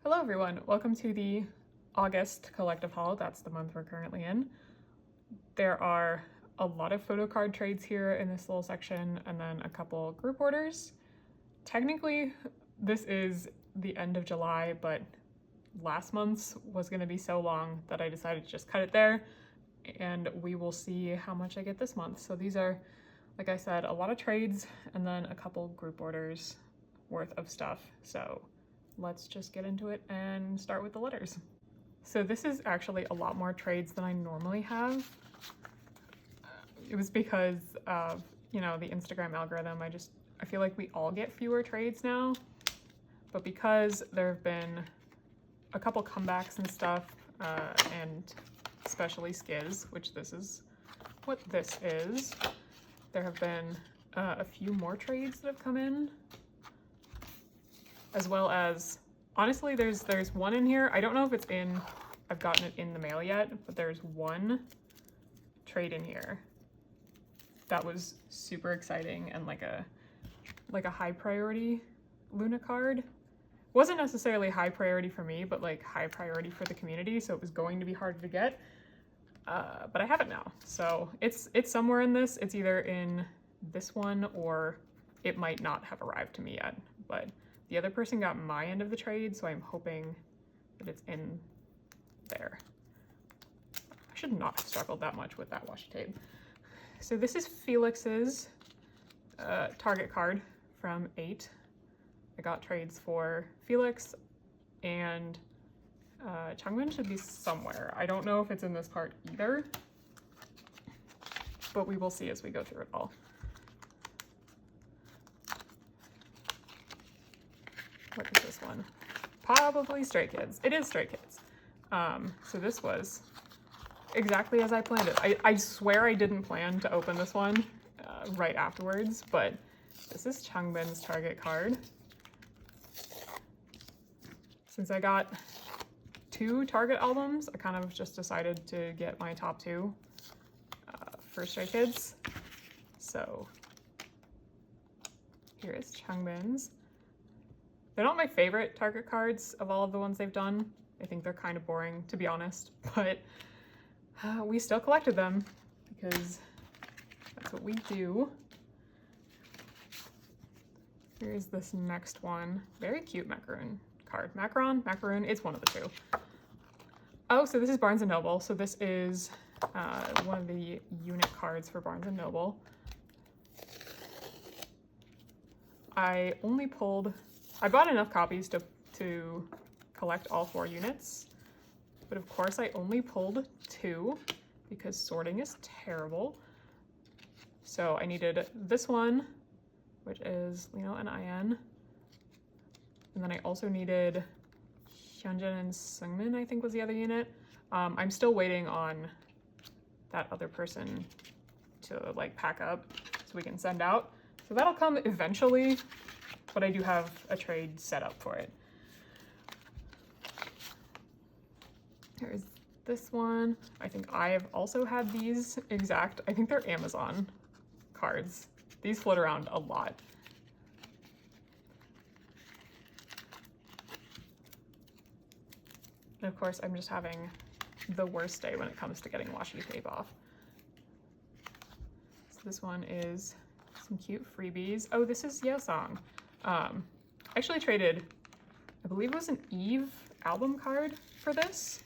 Hello everyone, welcome to the August collective haul. That's the month we're currently in. There are a lot of photo card trades here in this little section and then a couple group orders. Technically, this is the end of July, but last month's was going to be so long that I decided to just cut it there, and we will see how much I get this month. So these are, like I said, a lot of trades and then a couple group orders worth of stuff. So let's just get into it and start with the letters. So this is actually a lot more trades than I normally have. It was because of, the Instagram algorithm. I feel like we all get fewer trades now, but because there have been a couple comebacks and stuff, and especially Skiz, which this is what this is, there have been a few more trades that have come in, as well as, honestly, there's one in here. I don't know if it's in, I've gotten it in the mail yet, but there's one trade in here that was super exciting and like a high priority Loona card. Wasn't necessarily high priority for me, but like high priority for the community, so it was going to be harder to get. But I have it now, so it's somewhere in this. It's either in this one or it might not have arrived to me yet, but the other person got my end of the trade, so I'm hoping that it's in there. I should not have struggled that much with that washi tape. So this is Felix's Target card from 8. I got trades for Felix, and Changmin should be somewhere. I don't know if it's in this part either, but we will see as we go through it all. What is this one? Probably Stray Kids. It is Stray Kids. So this was exactly as I planned it. I swear I didn't plan to open this one right afterwards, but this is Changbin's Target card. Since I got 2 Target albums, I kind of just decided to get my top 2 for Stray Kids. So here is Changbin's. They're not my favorite Target cards of all of the ones they've done. I think they're kind of boring, to be honest, but we still collected them because that's what we do. Here's this next one. Very cute macaroon card. Macaroon, it's one of the two. Oh, so this is Barnes & Noble. So this is one of the unit cards for Barnes & Noble. I bought enough copies to collect all 4 units, but of course I only pulled 2 because sorting is terrible. So I needed this one, which is Lino and IN, and then I also needed Hyunjin and Sungmin, I think was the other unit. I'm still waiting on that other person to like pack up so we can send out. So that'll come eventually, but I do have a trade set up for it. Here's this one. I think I have also had these exact, I think they're Amazon cards. These float around a lot. And of course, I'm just having the worst day when it comes to getting washi tape off. So this one is some cute freebies. Oh, this is Yeosang. I actually traded, I believe it was an Eve album card for this.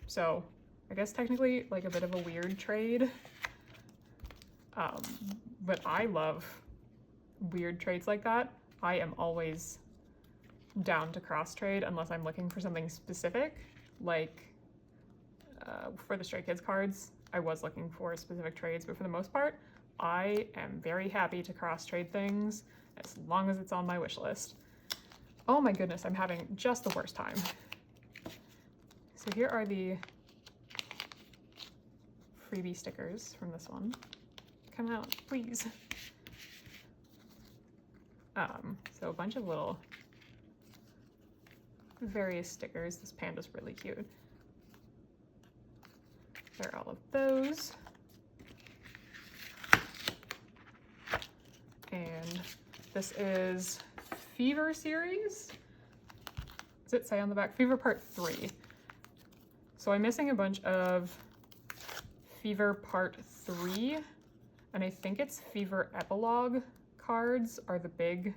So I guess technically like a bit of a weird trade. But I love weird trades like that. I am always down to cross trade unless I'm looking for something specific, like for the Stray Kids cards, I was looking for specific trades, but for the most part, I am very happy to cross trade things as long as it's on my wish list. Oh my goodness, I'm having just the worst time. So here are the freebie stickers from this one. Come out, please. So a bunch of little various stickers. This panda's really cute. There are all of those. And this is Fever series. Does it say on the back? Fever Part 3. So I'm missing a bunch of Fever Part 3, and I think it's Fever Epilogue cards are the big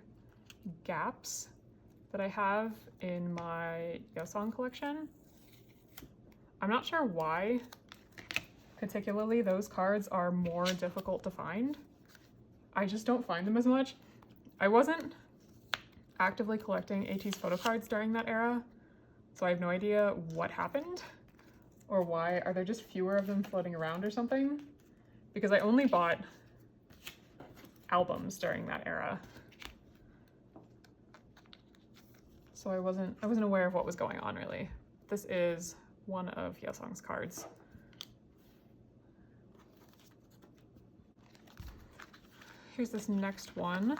gaps that I have in my Yeosang collection. I'm not sure why particularly those cards are more difficult to find. I just don't find them as much. I wasn't actively collecting AT's photo cards during that era, so I have no idea what happened or why. Are there just fewer of them floating around or something? Because I only bought albums during that era. So I wasn't aware of what was going on really. This is one of Yeosang's cards. Here's this next one.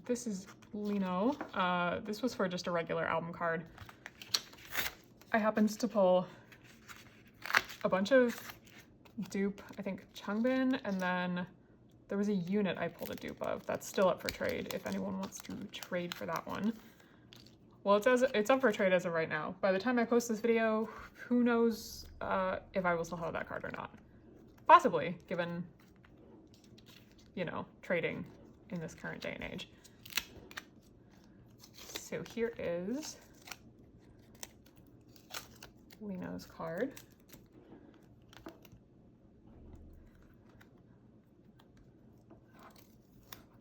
This is Lino. This was for just a regular album card. I happened to pull a bunch of dupe, I think Changbin, and then there was a unit I pulled a dupe of that's still up for trade if anyone wants to trade for that one. Well, it's up for trade as of right now. By the time I post this video, who knows if I will still have that card or not. Possibly, given, you know, trading in this current day and age. So here is Lino's card.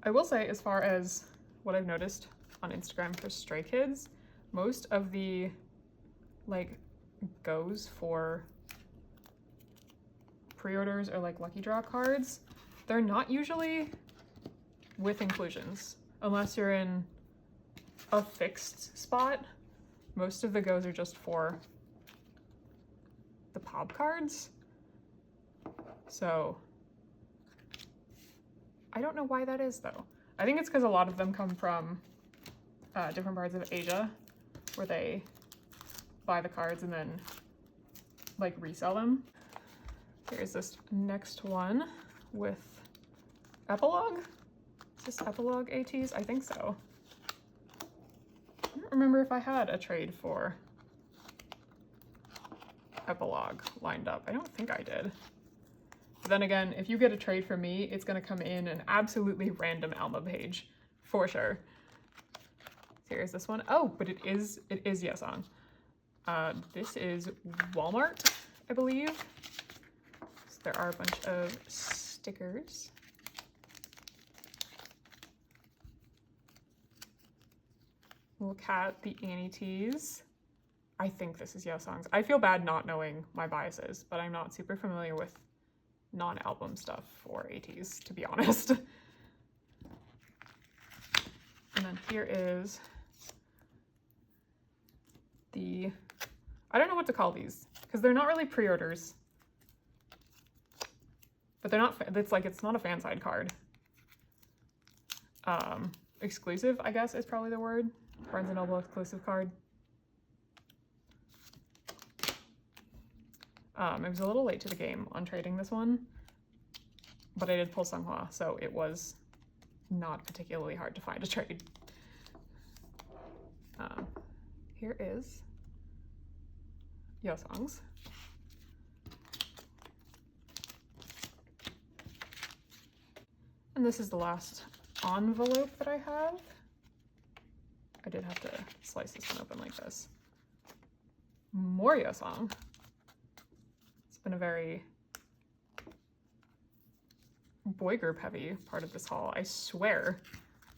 I will say, as far as what I've noticed on Instagram for Stray Kids, most of the like goes for pre-orders or like lucky draw cards, they're not usually with inclusions unless you're in a fixed spot. Most of the goes are just for the pop cards. So I don't know why that is though. I think it's because a lot of them come from different parts of Asia where they buy the cards and then like resell them. Here's this next one with Epilogue. Is this Epilogue ATs? I think so. I don't remember if I had a trade for Epilogue lined up. I don't think I did. But then again, if you get a trade from me, it's gonna come in an absolutely random Alma page, for sure. Here's this one. Oh, but it is Yeosang. This is Walmart, I believe. So there are a bunch of stickers. Little cat, the Annie tees. I think this is Yeosang's. I feel bad not knowing my biases, but I'm not super familiar with non-album stuff for ATs, to be honest. And then here is the, I don't know what to call these, because they're not really pre-orders. But they're not, it's not a fan side card. Exclusive, I guess, is probably the word. Barnes & Noble exclusive card. It was a little late to the game on trading this one, but I did pull Sunghwa, so it was not particularly hard to find a trade. Here is Yeosang's. And this is the last envelope that I have. I did have to slice this one open like this. More Yeosang. It's been a very boy group heavy part of this haul. I swear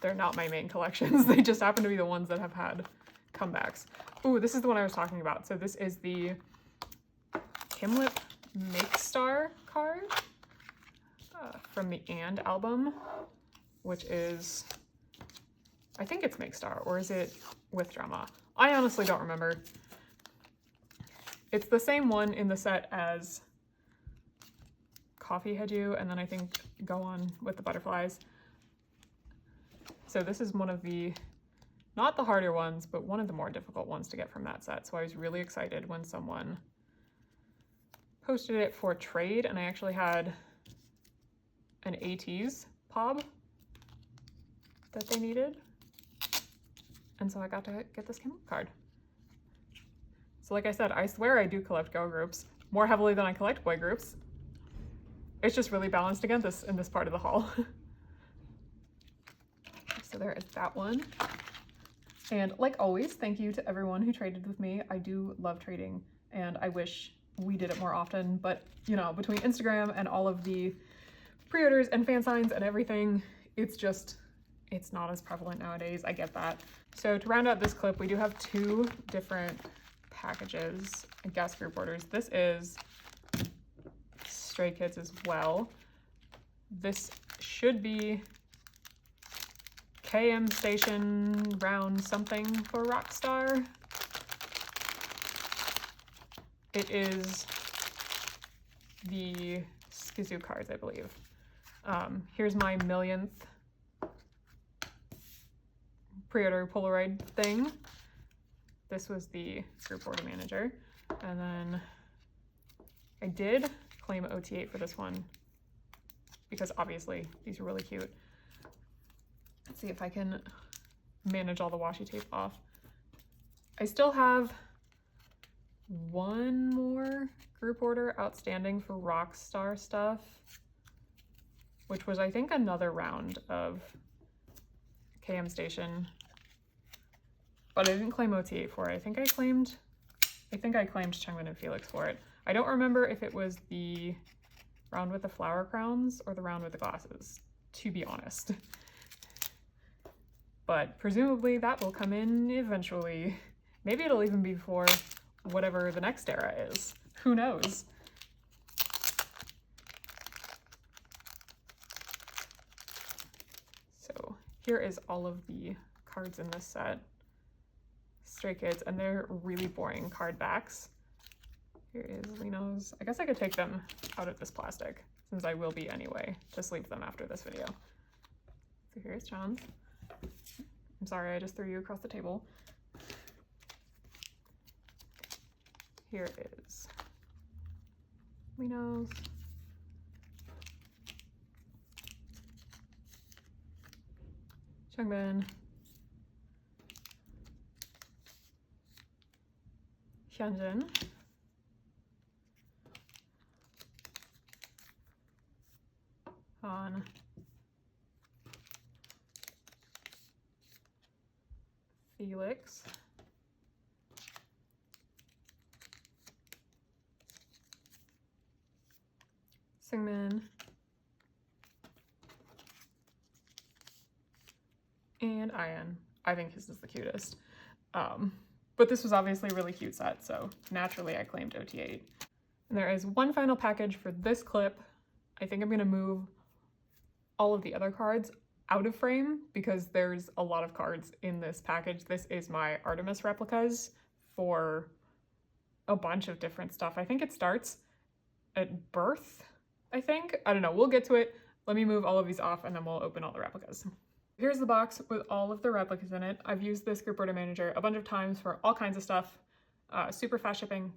they're not my main collections. They just happen to be the ones that have had comebacks. Ooh, this is the one I was talking about. So this is the Himlip Make Star card from the And album, which is, I think it's Make Star, or is it With Drama? I honestly don't remember. It's the same one in the set as Coffee Heju, and then I think Go On with the Butterflies. So this is one of the, not the harder ones, but one of the more difficult ones to get from that set. So I was really excited when someone posted it for trade, and I actually had an AT's POB that they needed. And so I got to get this Kim card. So like I said, I swear I do collect girl groups more heavily than I collect boy groups. It's just really balanced again in this part of the haul. So there is that one. And like always, thank you to everyone who traded with me. I do love trading and I wish we did it more often, but you know, between Instagram and all of the pre-orders and fan signs and everything, it's not as prevalent nowadays. I get that. So to round out this clip, we do have two different packages, I guess, group orders. This is Stray Kids as well. This should be KM Station round something for Rockstar. It is the Skizoo cards, I believe. Here's my millionth pre-order Polaroid thing. This was the group order manager. And then I did claim OT8 for this one because obviously these are really cute. Let's see if I can manage all the washi tape off. I still have one more group order outstanding for Rockstar stuff, which was, I think, another round of KM Station, but I didn't claim OT8 for it. I think I claimed Changmin and Felix for it. I don't remember if it was the round with the flower crowns or the round with the glasses, to be honest. But presumably that will come in eventually. Maybe it'll even be before whatever the next era is. Who knows? So here is all of the cards in this set. Stray Kids, and they're really boring card backs. Here is Lino's. I guess I could take them out of this plastic, since I will be anyway. Just leave them after this video. So here's John's. I'm sorry, I just threw you across the table. Here is Lino's. Changmin. Hyunjin. Han. Felix. Singmin. And Ayan. I think his is the cutest. But this was obviously a really cute set, so naturally I claimed OT8. And there is one final package for this clip. I think I'm gonna move all of the other cards out of frame because there's a lot of cards in this package. This is my Artemis replicas for a bunch of different stuff. I think it starts at birth, I think. I don't know, we'll get to it. Let me move all of these off and then we'll open all the replicas. Here's the box with all of the replicas in it. I've used this group order manager a bunch of times for all kinds of stuff. Super fast shipping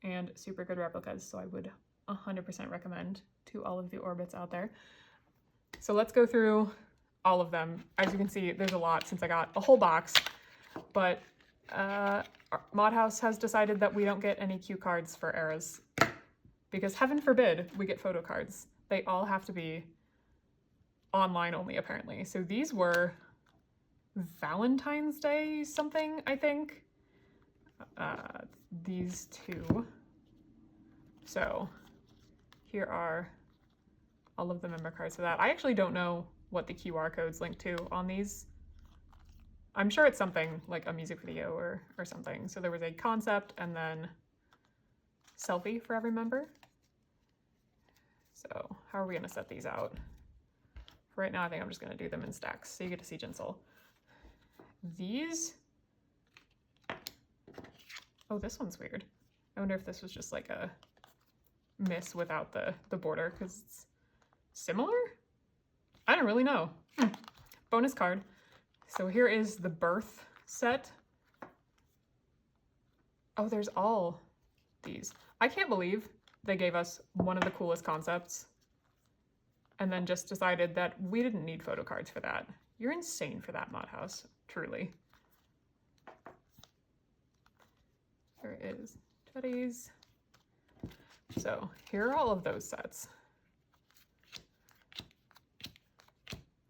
and super good replicas, so I would 100% recommend to all of the orbits out there. So let's go through all of them. As you can see, there's a lot since I got a whole box, but Mod House has decided that we don't get any cue cards for eras because heaven forbid we get photo cards. They all have to be online only, apparently. So these were Valentine's Day something, I think. These two. So here are all of the member cards for that. I actually don't know what the QR code's linked to on these. I'm sure it's something like a music video or something. So there was a concept and then selfie for every member. So how are we gonna set these out? For right now, I think I'm just gonna do them in stacks so you get to see Jinsel. These, oh, this one's weird. I wonder if this was just like a miss without the border because it's similar? I don't really know. Bonus card. So here is the birth set. Oh, there's all these. I can't believe they gave us one of the coolest concepts and then just decided that we didn't need photo cards for that. You're insane for that, Mod House, truly. Teddies. So here are all of those sets.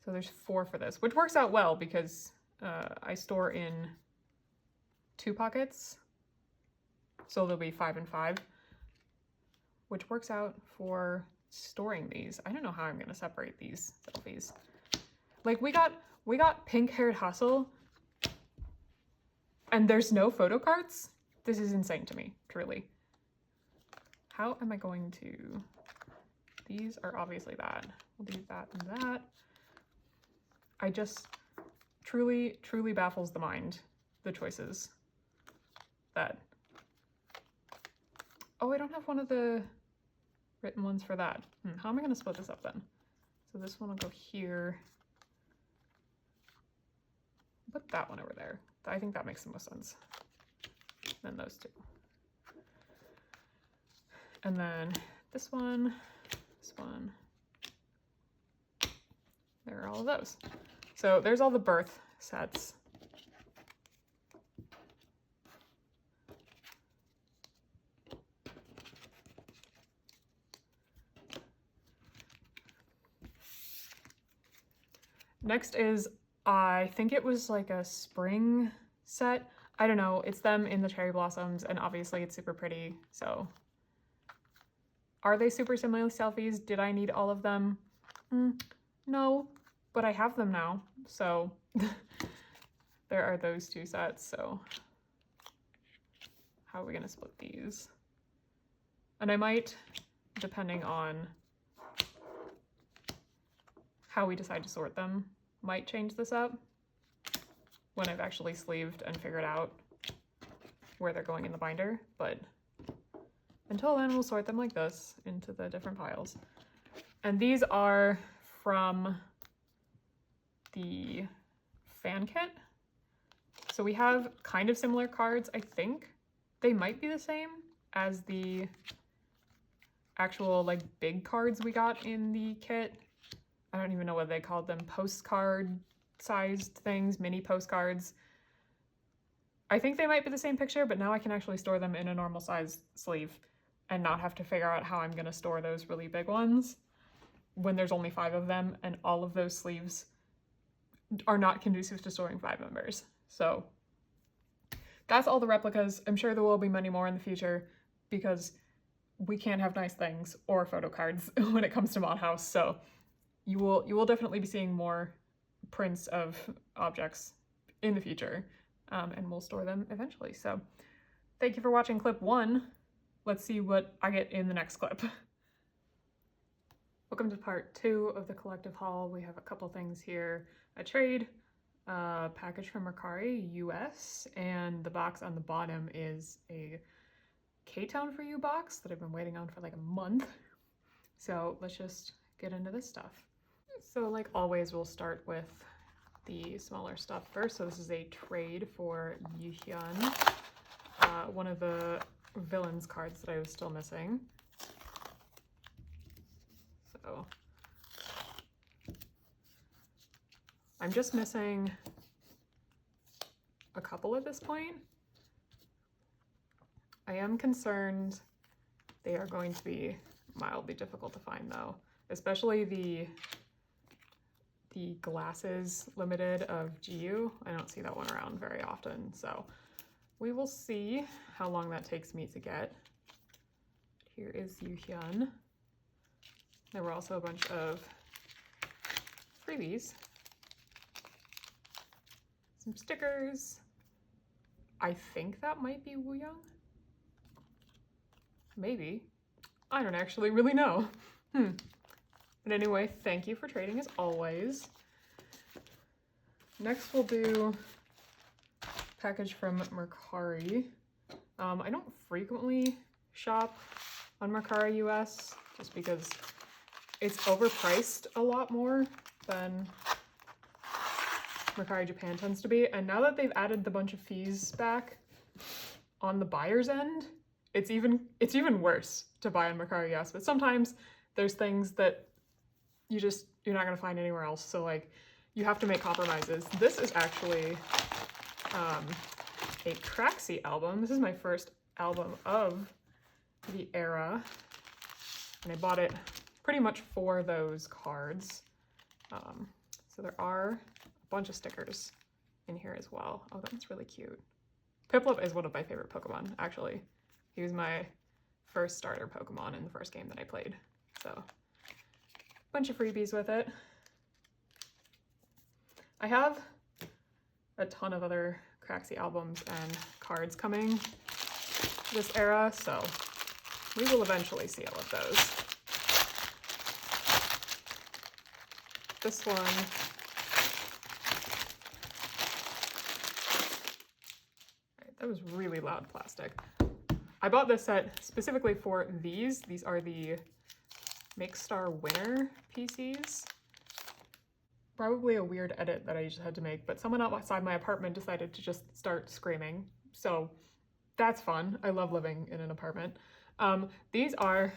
So there's 4 for this, which works out well because I store in 2 pockets. So there'll be 5 and 5, which works out for storing these. I don't know how I'm gonna separate these selfies. Like we got Pink-Haired Hustle and there's no photo cards? This is insane to me, truly. How am I going to... These are obviously that. We'll do that and that. I just truly baffles the mind, the choices that... Oh, I don't have one of the written ones for that. How am I gonna split this up then? So this one will go here. Put that one over there. I think that makes the most sense. Then those 2. And then this one, this one. There are all of those. So there's all the birth sets. Next is, I think it was like a spring set. I don't know, it's them in the cherry blossoms and obviously it's super pretty, so. Are they super similar selfies? Did I need all of them? No, but I have them now, so there are those 2 sets, so how are we gonna split these? And I might, depending on how we decide to sort them, might change this up when I've actually sleeved and figured out where they're going in the binder, but until then we'll sort them like this into the different piles. And these are from the fan kit. So we have kind of similar cards, I think. They might be the same as the actual like big cards we got in the kit. I don't even know what they called them, postcard sized things, mini postcards. I think they might be the same picture, but now I can actually store them in a normal size sleeve and not have to figure out how I'm gonna store those really big ones when there's only 5 of them and all of those sleeves are not conducive to storing 5 members. So that's all the replicas. I'm sure there will be many more in the future because we can't have nice things or photo cards when it comes to Mod House. So you will definitely be seeing more prints of objects in the future, and we'll store them eventually. So thank you for watching clip 1. Let's see what I get in the next clip. Welcome to part 2 of the collective haul. We have a couple things here. A trade, a package from Mercari US, and the box on the bottom is a K-Town for You box that I've been waiting on for like a month. So let's just get into this stuff. So like always, we'll start with the smaller stuff first. So this is a trade for Yuhyun, one of the villains cards that I was still missing. So I'm just missing a couple at this point. I am concerned they are going to be mildly difficult to find though, especially the glasses limited of GU. I don't see that one around very often, so we will see how long that takes me to get. Here is Yuhyun. There were also a bunch of freebies. Some stickers. I think that might be Wooyoung. Maybe. I don't actually really know. But anyway, thank you for trading as always. Next we'll do package from Mercari. I don't frequently shop on Mercari US just because it's overpriced a lot more than Mercari Japan tends to be. And now that they've added the bunch of fees back on the buyer's end, it's even worse to buy on Mercari US. But sometimes there's things that you're not gonna find anywhere else. So like you have to make compromises. This is actually a Craxy album. This is my first album of the era, and I bought it pretty much for those cards. So there are a bunch of stickers in here as well. Oh, that one's really cute. Piplup is one of my favorite Pokemon, actually. He was my first starter Pokemon in the first game that I played. So, a bunch of freebies with it. I have a ton of other Craxy albums and cards coming this era, so we will eventually see all of those. This one, that was really loud plastic. I bought this set specifically for these. These are the Make Star Winner PCs. Probably a weird edit that I just had to make, but someone outside my apartment decided to just start screaming. So that's fun. I love living in an apartment. These are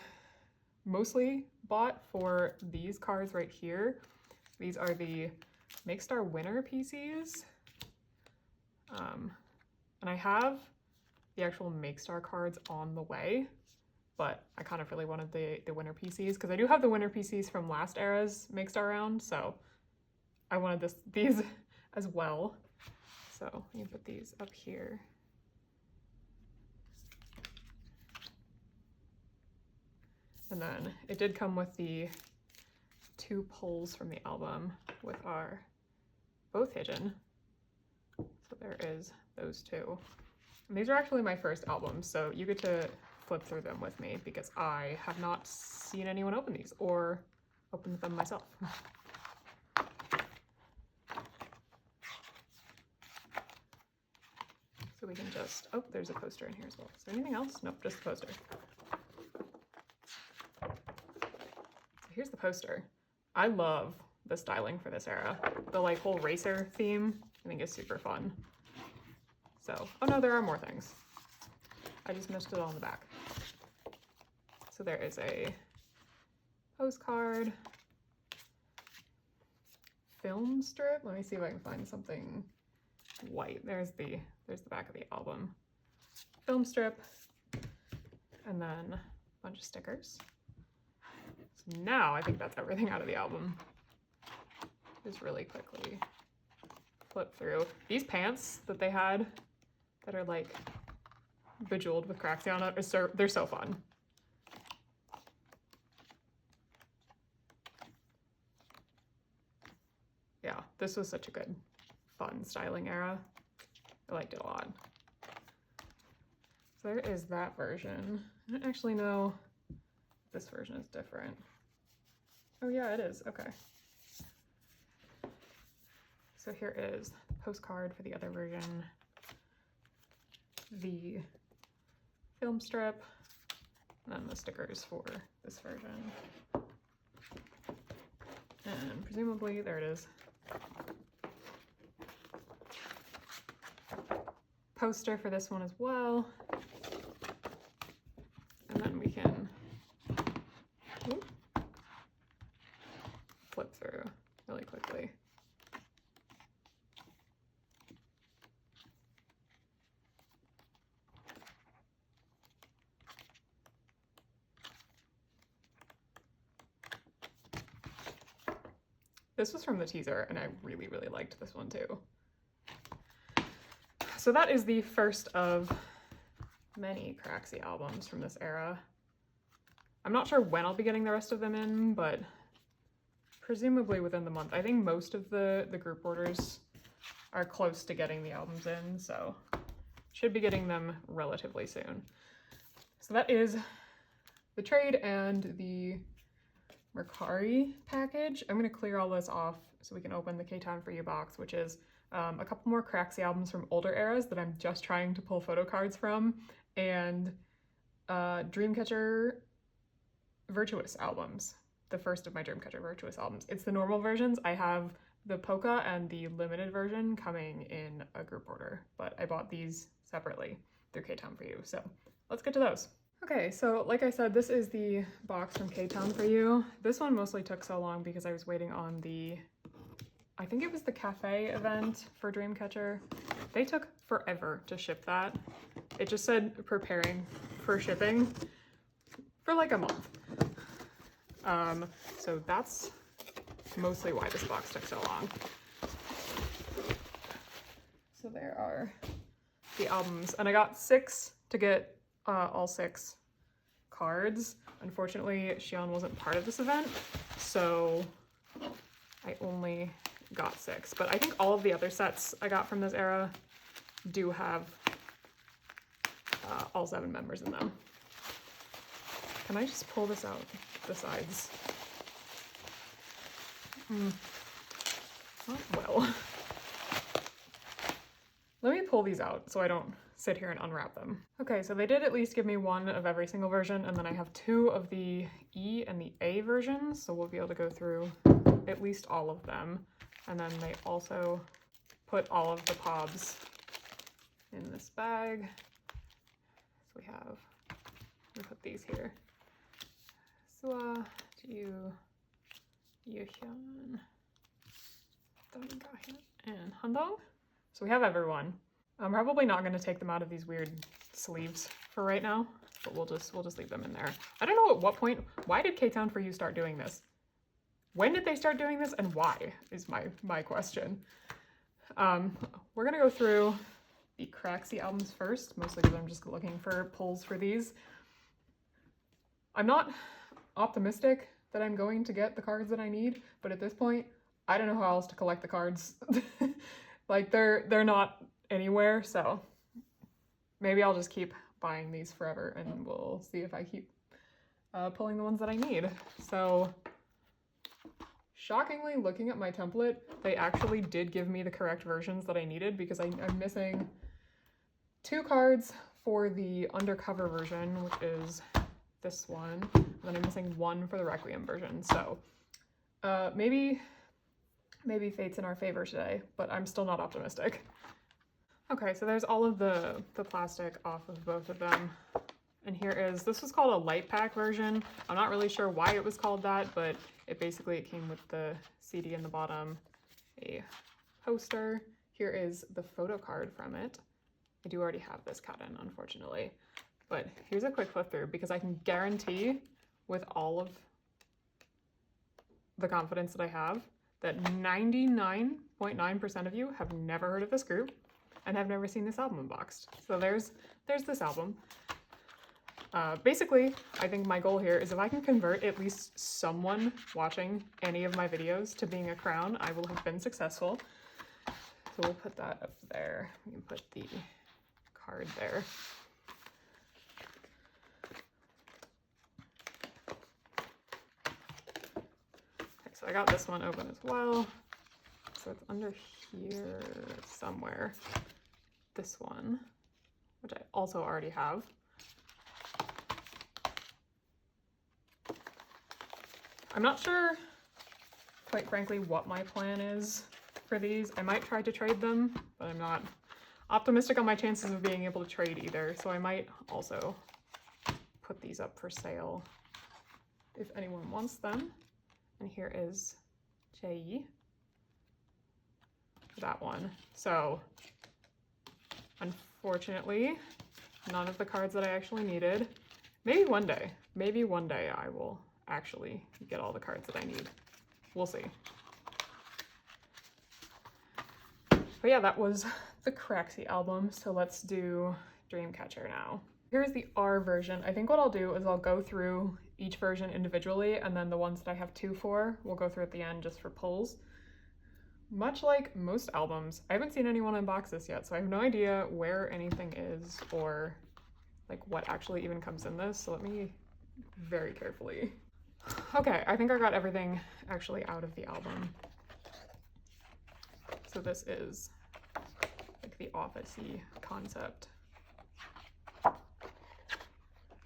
mostly bought for these cards right here. These are the Make Star Winner PCs. And I have the actual Make Star cards on the way, but I kind of really wanted the Winner PCs because I do have the Winner PCs from last era's Make Star round, so I wanted these as well. So let me put these up here. And then it did come with the 2 pulls from the album with our both hidden. So there is those 2. And these are actually my first albums, so you get to flip through them with me because I have not seen anyone open these or opened them myself. So we can just, oh, there's a poster in here as well. Is there anything else? Nope, just the poster. So here's the poster. I love the styling for this era. The like whole racer theme, I think is super fun. So, oh no, there are more things. I just missed it all in the back. So there is a postcard, film strip. Let me see if I can find something white. There's the back of the album. Film strip, and then a bunch of stickers. So now I think that's everything out of the album. Just really quickly flip through. These pants that they had that are like bejeweled with Craxy on it, they're so fun. Yeah, this was such a good, fun styling era. I liked it a lot. So there is that version. I don't actually know if this version is different. Oh yeah, it is, okay. So here is the postcard for the other version, the film strip, and then the stickers for this version. And presumably, there it is. Poster for this one as well. And then we can flip through really quickly. This was from the teaser, and I really, really liked this one too. So that is the first of many Craxy albums from this era. I'm not sure when I'll be getting the rest of them in, but presumably within the month. I think most of the group orders are close to getting the albums in, so should be getting them relatively soon. So that is the trade and the Mercari package. I'm going to clear all this off so we can open the K-Town For You box, which is a couple more Craxy albums from older eras that I'm just trying to pull photo cards from, and Dreamcatcher Virtuous albums, the first of my Dreamcatcher Virtuous albums. It's the normal versions. I have the Polka and the limited version coming in a group order, but I bought these separately through K-Town For You, so let's get to those. Okay, so like I said, this is the box from K-Town For You. This one mostly took so long because I was waiting on the, I think it was the cafe event for Dreamcatcher. They took forever to ship that. It just said preparing for shipping for like a month. So that's mostly why this box took so long. So there are the albums, and I got 6 to get all 6 cards. Unfortunately, Xion wasn't part of this event, so I only got 6. But I think all of the other sets I got from this era do have all 7 members in them. Can I just pull this out the sides? Not well. Let me pull these out so I don't sit here and unwrap them. Okay, so they did at least give me 1 of every single version, and then I have 2 of the E and the A versions, so we'll be able to go through at least all of them. And then they also put all of the POBs in this bag. So we put these here. Sua, Jiu, Yuhyun, and Handong. So we have everyone. I'm probably not going to take them out of these weird sleeves for right now, but we'll just leave them in there. I don't know at what point. Why did K-Town for You start doing this? When did they start doing this, and why is my question. We're gonna go through the Craxy albums first, mostly because I'm just looking for pulls for these. I'm not optimistic that I'm going to get the cards that I need, but at this point, I don't know how else to collect the cards. Like they're not anywhere, so maybe I'll just keep buying these forever and we'll see if I keep pulling the ones that I need. So shockingly, looking at my template, they actually did give me the correct versions that I needed, because I'm missing 2 cards for the undercover version, which is this one, and then I'm missing 1 for the Requiem version. So maybe fate's in our favor today, but I'm still not optimistic. Okay, so there's all of the plastic off of both of them. And here is, this was called a light pack version. I'm not really sure why it was called that, but it came with the CD in the bottom, a poster. Here is the photo card from it. I do already have this cut in, unfortunately. But here's a quick flip through, because I can guarantee with all of the confidence that I have that 99.9% of you have never heard of this group and have never seen this album unboxed. So there's this album. Basically, I think my goal here is if I can convert at least someone watching any of my videos to being a crown, I will have been successful. So we'll put that up there. We can put the card there. Okay, so I got this one open as well. So it's under here somewhere. This one, which I also already have. I'm not sure, quite frankly, what my plan is for these. I might try to trade them, but I'm not optimistic on my chances of being able to trade either. So I might also put these up for sale if anyone wants them. And here is Jae, that one. So unfortunately, none of the cards that I actually needed. Maybe one day I will actually get all the cards that I need. We'll see. But yeah, that was the Craxy album. So let's do Dreamcatcher now. Here's the R version. I think what I'll do is I'll go through each version individually, and then the ones that I have 2 for, we'll go through at the end just for pulls. Much like most albums, I haven't seen anyone unbox this yet, so I have no idea where anything is or like what actually even comes in this. So let me very carefully. Okay, I think I got everything actually out of the album. So this is like the office-y concept.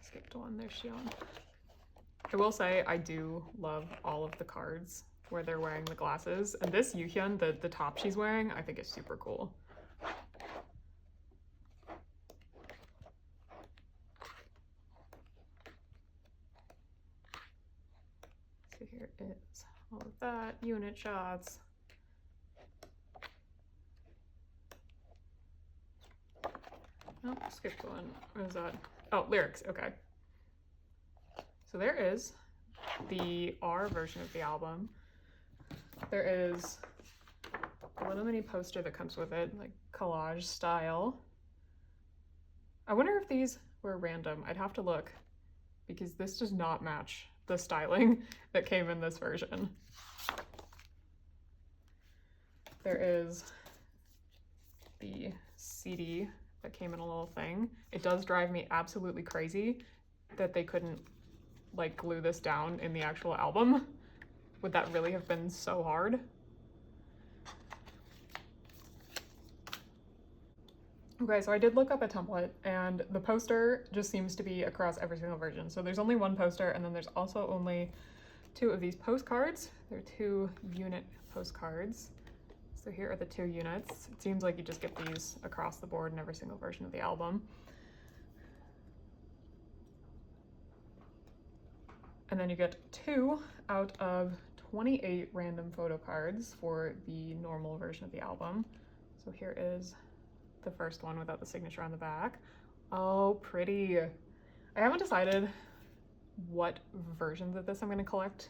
Skipped one, there's Xion. I will say I do love all of the cards where they're wearing the glasses, and this Yuhyun, the top she's wearing, I think is super cool. So here is all of that, unit shots. Oh, skipped one. What is that? Oh, lyrics. Okay. So there is the R version of the album. There is a little mini poster that comes with it, like collage style. I wonder if these were random. I'd have to look because this does not match the styling that came in this version. There is the CD that came in a little thing. It does drive me absolutely crazy that they couldn't like glue this down in the actual album. Would that really have been so hard? Okay, so I did look up a template and the poster just seems to be across every single version. So there's only one poster and then there's also only 2 of these postcards. They're 2 unit postcards. So here are the 2 units. It seems like you just get these across the board in every single version of the album. And then you get 2 out of 28 random photo cards for the normal version of the album. So here is the first one without the signature on the back. Oh, pretty. I haven't decided what versions of this I'm going to collect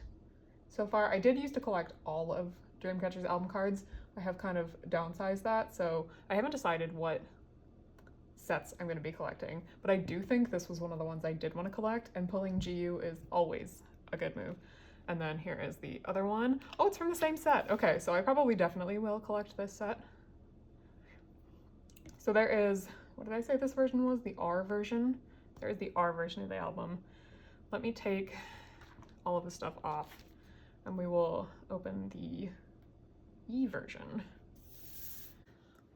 so far. I did used to collect all of Dreamcatcher's album cards. I have kind of downsized that, so I haven't decided what sets I'm going to be collecting, but I do think this was one of the ones I did want to collect, and pulling GU is always a good move. And then here is the other one. Oh, it's from the same set. Okay, so I probably definitely will collect this set. So there is, what did I say this version was? The R version. There is the R version of the album. Let me take all of the stuff off and we will open the E version.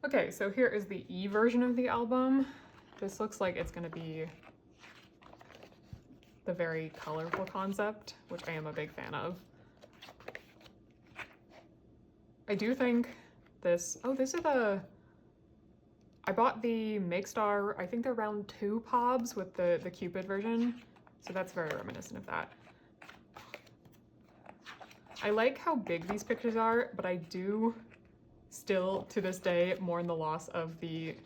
Okay, so here is the E version of the album. This looks like it's gonna be the very colorful concept, which I am a big fan of. I do think this, oh, this is the, I bought the Makestar, I think they're round 2 pobs with the Cupid version, so that's very reminiscent of that. I like how big these pictures are, but I do still, to this day, mourn the loss of the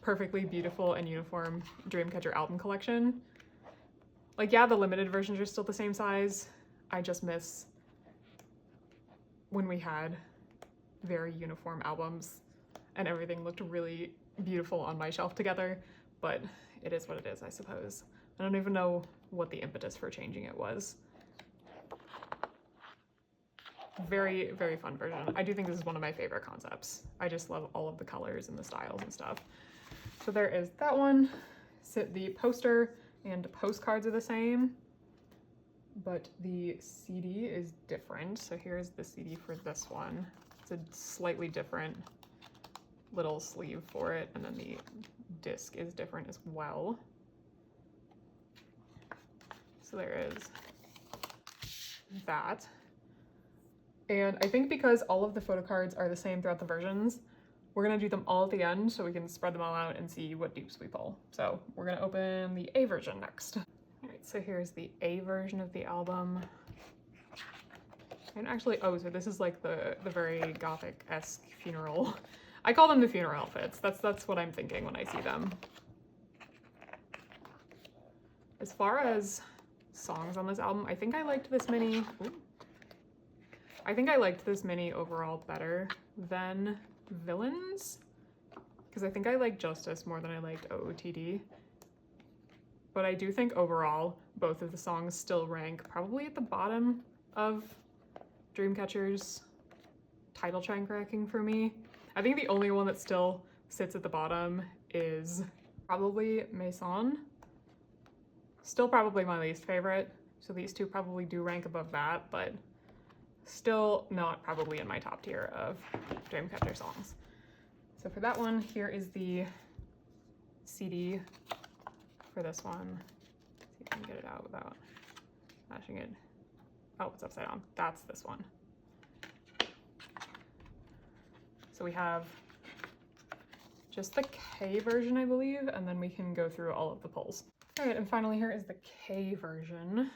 perfectly beautiful and uniform Dreamcatcher album collection. Like, yeah, the limited versions are still the same size. I just miss when we had very uniform albums and everything looked really beautiful on my shelf together, but it is what it is, I suppose. I don't even know what the impetus for changing it was. Very, very fun version. I do think this is one of my favorite concepts. I just love all of the colors and the styles and stuff. So there is that one. So the poster and postcards are the same, but the CD is different. So here's the CD for this one. It's a slightly different little sleeve for it, and then the disc is different as well. So there is that. And I think because all of the photo cards are the same throughout the versions, we're gonna do them all at the end so we can spread them all out and see what dupes we pull. So we're gonna open the A version next. All right, so here's the A version of the album. And actually, oh, so this is like the very gothic-esque funeral. I call them the funeral outfits. That's what I'm thinking when I see them. As far as songs on this album, I think I liked this mini. Ooh. I think I liked this mini overall better than Villains, because I think I liked Justice more than I liked OOTD. But I do think overall, both of the songs still rank probably at the bottom of Dreamcatcher's title track ranking for me. I think the only one that still sits at the bottom is probably Maison. Still probably my least favorite, so these two probably do rank above that, but still not probably in my top tier of Dreamcatcher songs. So for that one, here is the CD for this one. Let's see if I can get it out without mashing it. Oh, it's upside down. That's this one. So we have just the K version, I believe, and then we can go through all of the pulls. All right, and finally here is the K version.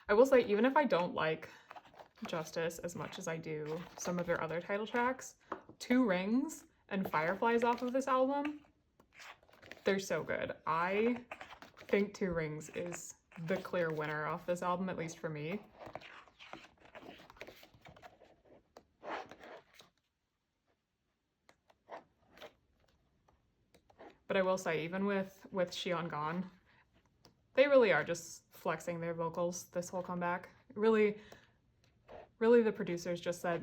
I will say, even if I don't like Justice as much as I do some of their other title tracks, Two Rings and Fireflies off of this album. They're so good. I think Two Rings is the clear winner off this album, at least for me. But I will say, even with Xion gone, they really are just flexing their vocals this whole comeback. Really, the producers just said,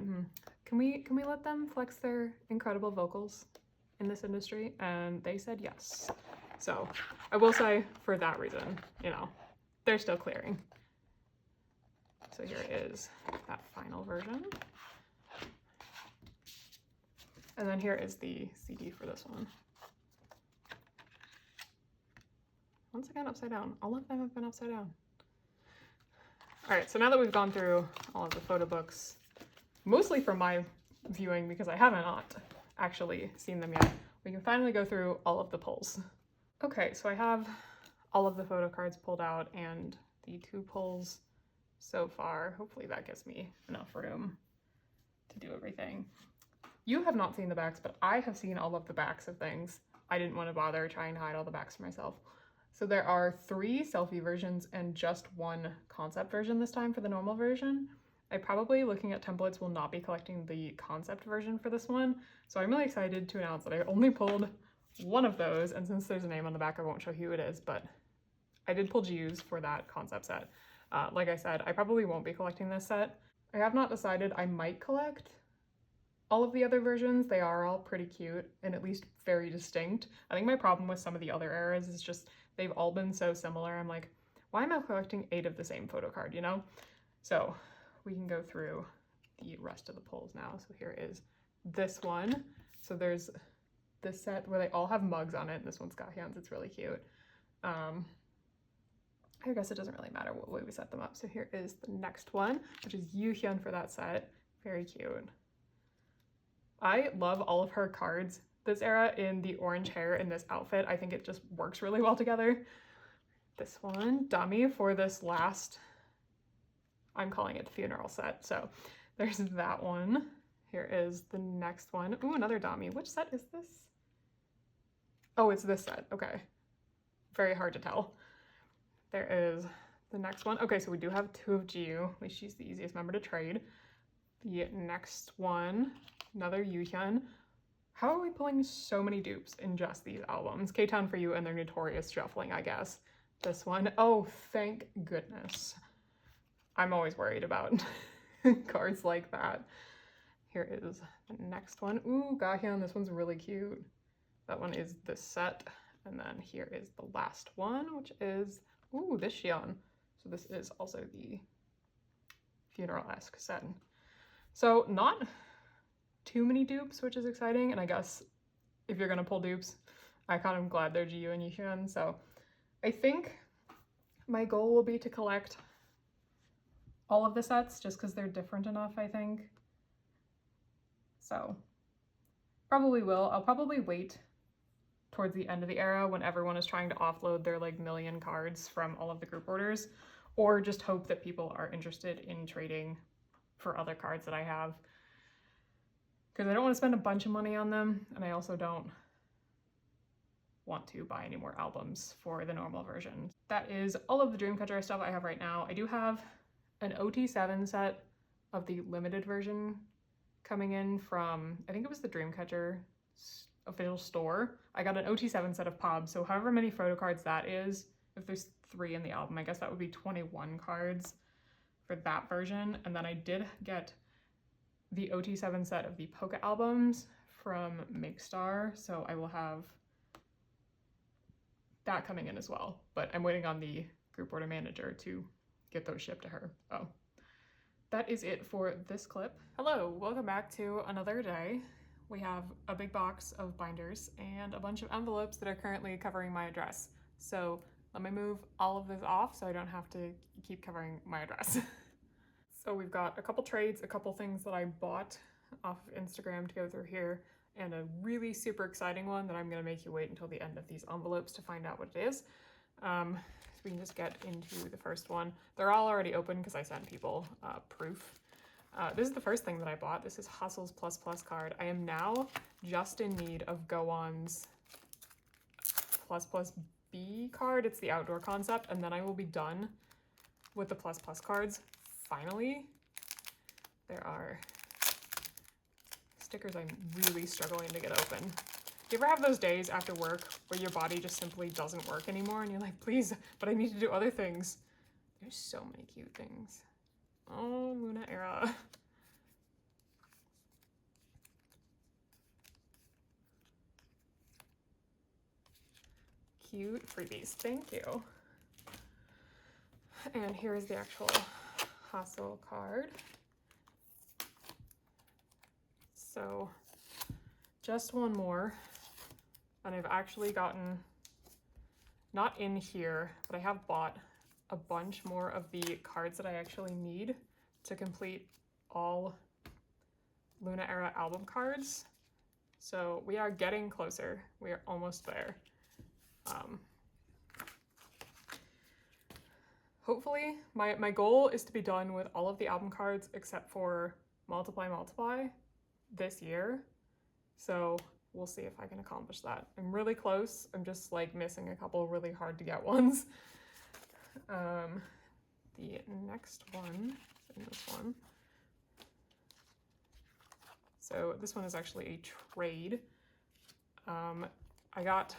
can we let them flex their incredible vocals in this industry? And they said yes. So I will say, for that reason, you know, they're still clearing. So here is that final version. And then here is the CD for this one. Once again, upside down. All of them have been upside down. All right, so now that we've gone through all of the photo books, mostly from my viewing because I haven't actually seen them yet, we can finally go through all of the pulls. Okay, so I have all of the photo cards pulled out and the 2 pulls so far. Hopefully that gives me enough room to do everything. You have not seen the backs, but I have seen all of the backs of things. I didn't want to bother trying to hide all the backs for myself. So there are 3 selfie versions and just 1 concept version this time for the normal version. I probably, looking at templates, will not be collecting the concept version for this one. So I'm really excited to announce that I only pulled 1 of those, and since there's a name on the back, I won't show who it is, but I did pull GUs for that concept set. Like I said, I probably won't be collecting this set. I have not decided. I might collect all of the other versions. They are all pretty cute and at least very distinct. I think my problem with some of the other eras is just they've all been so similar. I'm like, why am I collecting 8 of the same photo card, you know? So we can go through the rest of the pulls now. So here is this one. So there's this set where they all have mugs on it, and this one's got hands. It's really cute. I guess it doesn't really matter what way we set them up. So here is the next one, which is Yuhyun for that set. Very cute. I love all of her cards this era in the orange hair in this outfit. I think it just works really well together. This one, Dummy, for this last, I'm calling it the funeral set. So there's that one. Here is the next one. Ooh, another Dummy. Which set is this? Oh, it's this set. Okay. Very hard to tell. There is the next one. Okay, so we do have 2 of GU. At least she's the easiest member to trade. The next one, another Yuhyun. How are we pulling so many dupes in just these albums? K-Town for You and their notorious shuffling, I guess. This one, oh, thank goodness. I'm always worried about cards like that. Here is the next one. Ooh, Gahyun, this one's really cute. That one is this set. And then here is the last one, which is, ooh, this Xion. So this is also the funeral-esque set. So not too many dupes, which is exciting. And I guess if you're gonna pull dupes, I kind of glad they're GU and Yuhyun. So I think my goal will be to collect all of the sets just because they're different enough, I think. So probably will. I'll probably wait towards the end of the era when everyone is trying to offload their like million cards from all of the group orders, or just hope that people are interested in trading for other cards that I have, because I don't want to spend a bunch of money on them, and I also don't want to buy any more albums for the normal version. That is all of the Dreamcatcher stuff I have right now. I do have an OT7 set of the limited version coming in from, I think it was the Dreamcatcher official store. I got an OT7 set of POBs, so however many photo cards that is, if there's 3 in the album, I guess that would be 21 cards for that version. And then I did get the OT7 set of the Polka albums from Makestar, so I will have that coming in as well. But I'm waiting on the group order manager to get those shipped to her. Oh, that is it for this clip. Hello, welcome back to another day. We have a big box of binders and a bunch of envelopes that are currently covering my address. So let me move all of this off so I don't have to keep covering my address. So we've got a couple trades, a couple things that I bought off of Instagram to go through here, and a really super exciting one that I'm gonna make you wait until the end of these envelopes to find out what it is. So we can just get into the first one. They're all already open because I sent people proof. This is the first thing that I bought. This is Hustle's Plus Plus card. I am now just in need of Go-On's Plus Plus B card. It's the outdoor concept, and then I will be done with the Plus Plus cards. Finally, there are stickers I'm really struggling to get open. Do you ever have those days after work where your body just simply doesn't work anymore and you're like, please, but I need to do other things? There's so many cute things. Oh, Loona era. Cute freebies, thank you. And here is the actual Hustle card. So just one more, and I've actually gotten, not in here, but I have bought a bunch more of the cards that I actually need to complete all Loona era album cards. So we are getting closer. We are almost there. Hopefully, my goal is to be done with all of the album cards except for Multiply Multiply this year. So we'll see if I can accomplish that. I'm really close. I'm just like missing a couple really hard to get ones. The next one is in this one. So this one is actually a trade. I got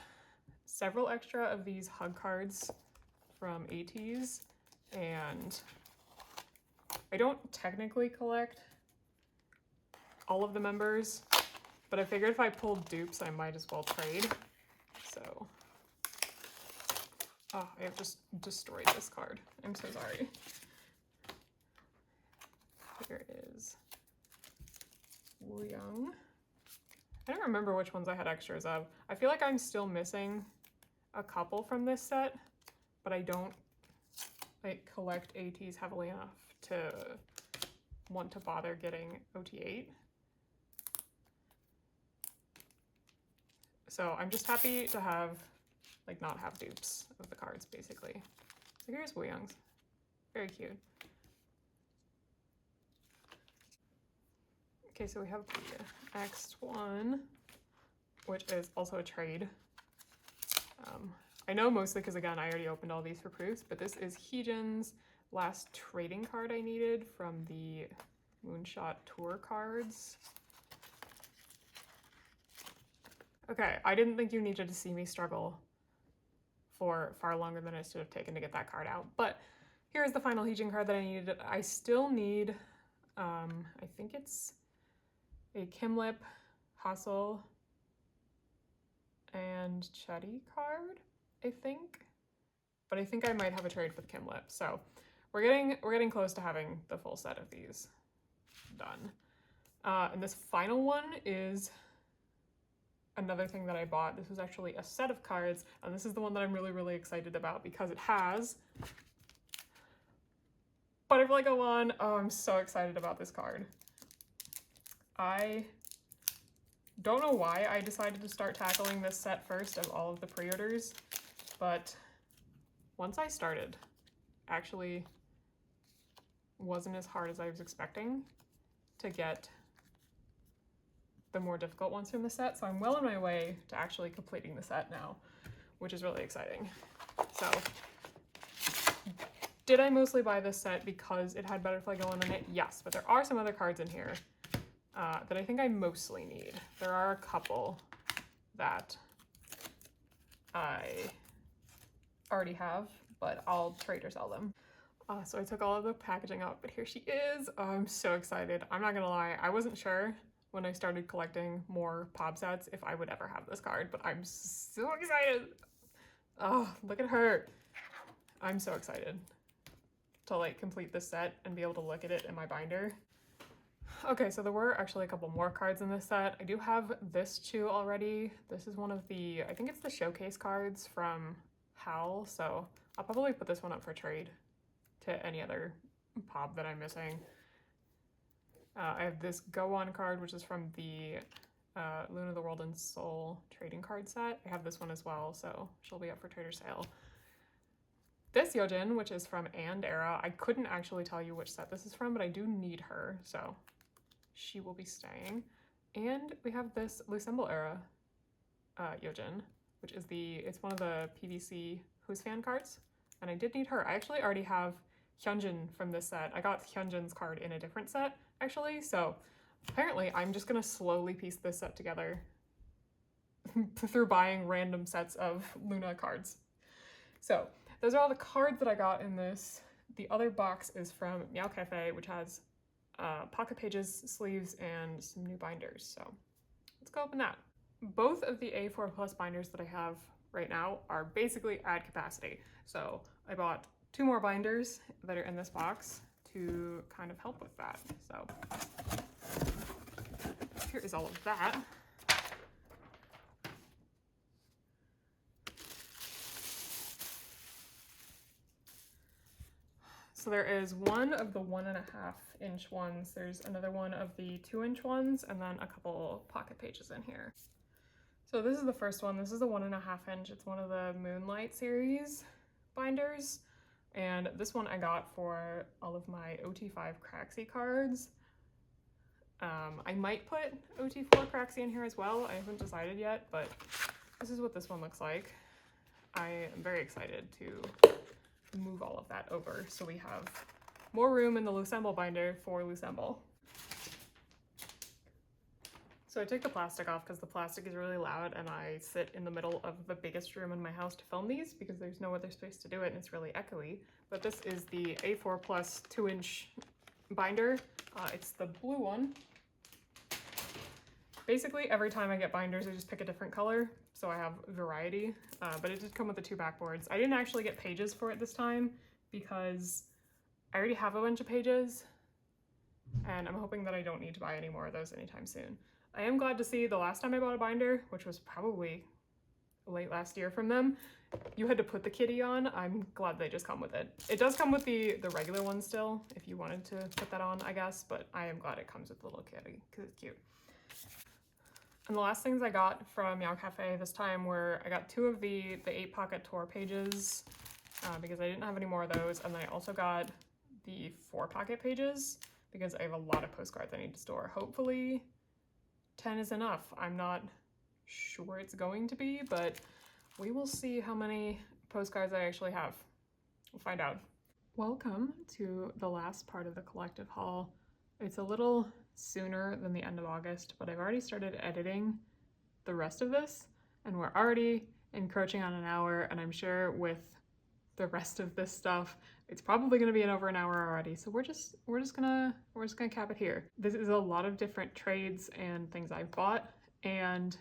several extra of these hug cards from ATEEZ, and I don't technically collect all of the members, but I figured if I pulled dupes, I might as well trade. So, oh, I have just destroyed this card. I'm so sorry. Here is Wooyoung. I don't remember which ones I had extras of. I feel like I'm still missing a couple from this set, but I don't like collect ATEEZ heavily enough to want to bother getting OT8. So I'm just happy to have, like, not have dupes of the cards, basically. So here's Wooyoung's. Very cute. Okay, so we have the next one, which is also a trade. I know mostly because, again, I already opened all these for proofs, but this is Heejin's last trading card I needed from the Moonshot Tour cards. Okay, I didn't think you needed to see me struggle for far longer than it should have taken to get that card out, but here's the final Heejin card that I needed. I still need, I think it's a Kimlip, Hustle, and Chetty card, I think. But I think I might have a trade with Kimlip. So we're getting close to having the full set of these done. And this final one is another thing that I bought. This was actually a set of cards, and this is the one that I'm really, really excited about because it has Butterfly Go On. Oh, I'm so excited about this card. I don't know why I decided to start tackling this set first of all of the pre-orders, but once I started, actually wasn't as hard as I was expecting to get the more difficult ones from the set. So I'm well on my way to actually completing the set now, which is really exciting. So did I mostly buy this set because it had Butterfly Go On in it? Yes, but there are some other cards in here that I think I mostly need. There are a couple that I already have, but I'll trade or sell them. So I took all of the packaging out, but here she is. Oh, I'm so excited. I'm not gonna lie, I wasn't sure when I started collecting more pop sets if I would ever have this card, but I'm so excited. Oh, look at her. I'm so excited to like complete this set and be able to look at it in my binder. Okay, so there were actually a couple more cards in this set. I do have this too already. This is one of the, I think it's the showcase cards from Howl, so I'll probably put this one up for trade to any other pop that I'm missing. I have this Go On card, which is from the Loona, the World and Soul trading card set. I have this one as well, so she'll be up for trade or sale. this Yojin, which is from And era. I couldn't actually tell you which set this is from, but I do need her, so she will be staying. And we have this Lucemble era Yojin, which is it's one of the PVC Who's Fan cards, and I did need her. I actually already have Hyunjin from this set. I got Hyunjin's card in a different set, actually, so apparently I'm just gonna slowly piece this set together through buying random sets of Loona cards. So those are all the cards that I got in this. The other box is from Meow Cafe, which has pocket pages, sleeves, and some new binders. So let's go open that. Both of the A4 Plus binders that I have right now are basically at capacity. So I bought 2 more binders that are in this box to kind of help with that. So here is all of that. So there is one of the 1.5-inch ones, there's another one of the 2-inch ones, and then a couple pocket pages in here. So this is the first one. This is the 1.5-inch. It's one of the Moonlight series binders. And this one I got for all of my OT5 Craxy cards. I might put OT4 Craxy in here as well. I haven't decided yet, but this is what this one looks like. I am very excited to move all of that over so we have more room in the Lucemble binder for Lucemble. So I took the plastic off because the plastic is really loud and I sit in the middle of the biggest room in my house to film these because there's no other space to do it and it's really echoey. But this is the A4 Plus 2-inch binder. It's the blue one. Basically every time I get binders I just pick a different color, so I have variety, but it did come with the 2 backboards. I didn't actually get pages for it this time because I already have a bunch of pages and I'm hoping that I don't need to buy any more of those anytime soon. I am glad to see the last time I bought a binder, which was probably late last year from them, you had to put the kitty on. I'm glad they just come with it. It does come with the regular one still, if you wanted to put that on, I guess, but I am glad it comes with the little kitty because it's cute. And the last things I got from Meow Cafe this time were, I got 2 of the 8-pocket tour pages because I didn't have any more of those, and then I also got the 4-pocket pages because I have a lot of postcards I need to store. Hopefully 10 is enough. I'm not sure it's going to be, but we will see how many postcards I actually have. We'll find out. Welcome to the last part of the collective haul. It's a little sooner than the end of August, but I've already started editing the rest of this and we're already encroaching on an hour, and I'm sure with the rest of this stuff it's probably going to be over an hour already, so we're just gonna cap it here. This is a lot of different trades and things I've bought, and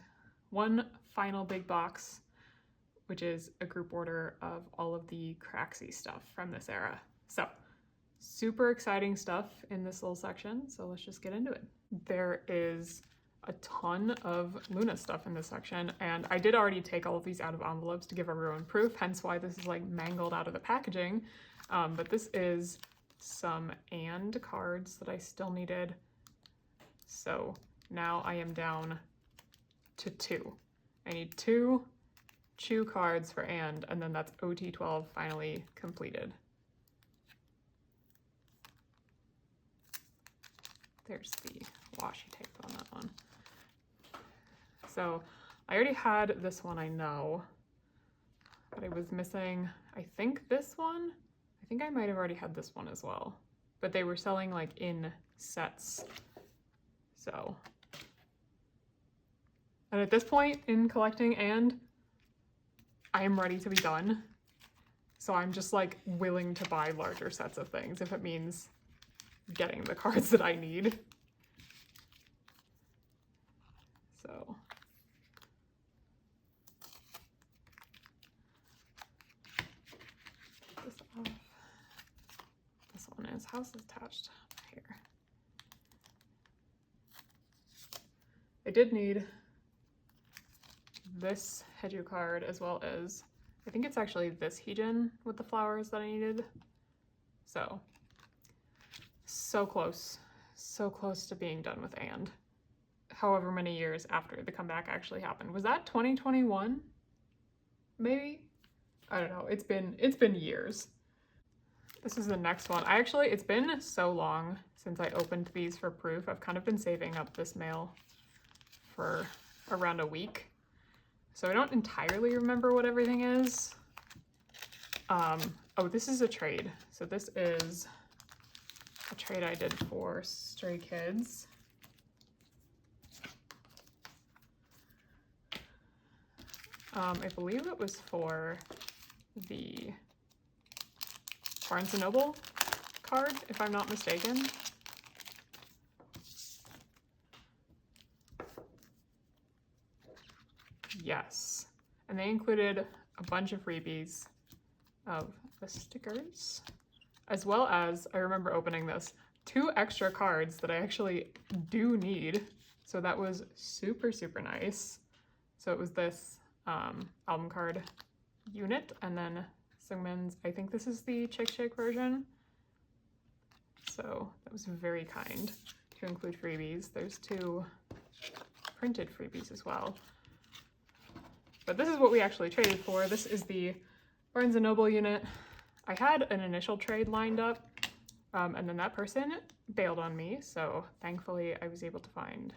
one final big box, which is a group order of all of the Craxy stuff from this era. So super exciting stuff in this little section, so let's just get into it. There is a ton of Loona stuff in this section, and I did already take all of these out of envelopes to give everyone proof, hence why this is like mangled out of the packaging. But this is some And cards that I still needed. So now I am down to 2. I need 2 Chew cards for And then that's OT12 finally completed. There's the washi tape on that one. So I already had this one, I know, but I was missing, I think this one. I think I might have already had this one as well, but they were selling like in sets. So, and at this point in collecting And, I am ready to be done. So I'm just like willing to buy larger sets of things if it means getting the cards that I need. So this off. This one is house is attached here. I did need this Heju card as well as, I think it's actually this Heejin with the flowers that I needed. So close to being done with And. However many years after the comeback actually happened. Was that 2021? Maybe? I don't know, it's been years. This is the next one. It's been so long since I opened these for proof. I've kind of been saving up this mail for around a week. So I don't entirely remember what everything is. Oh, this is a trade. So this is a trade I did for Stray Kids. I believe it was for the Barnes & Noble card, if I'm not mistaken. Yes. And they included a bunch of freebies of the stickers, as well as, I remember opening this, 2 extra cards that I actually do need. So that was super, super nice. So it was this album card unit, and then Seungmin's, I think this is the Chick version. So that was very kind to include freebies. There's 2 printed freebies as well. But this is what we actually traded for. This is the Barnes & Noble unit. I had an initial trade lined up, and then that person bailed on me, so thankfully I was able to find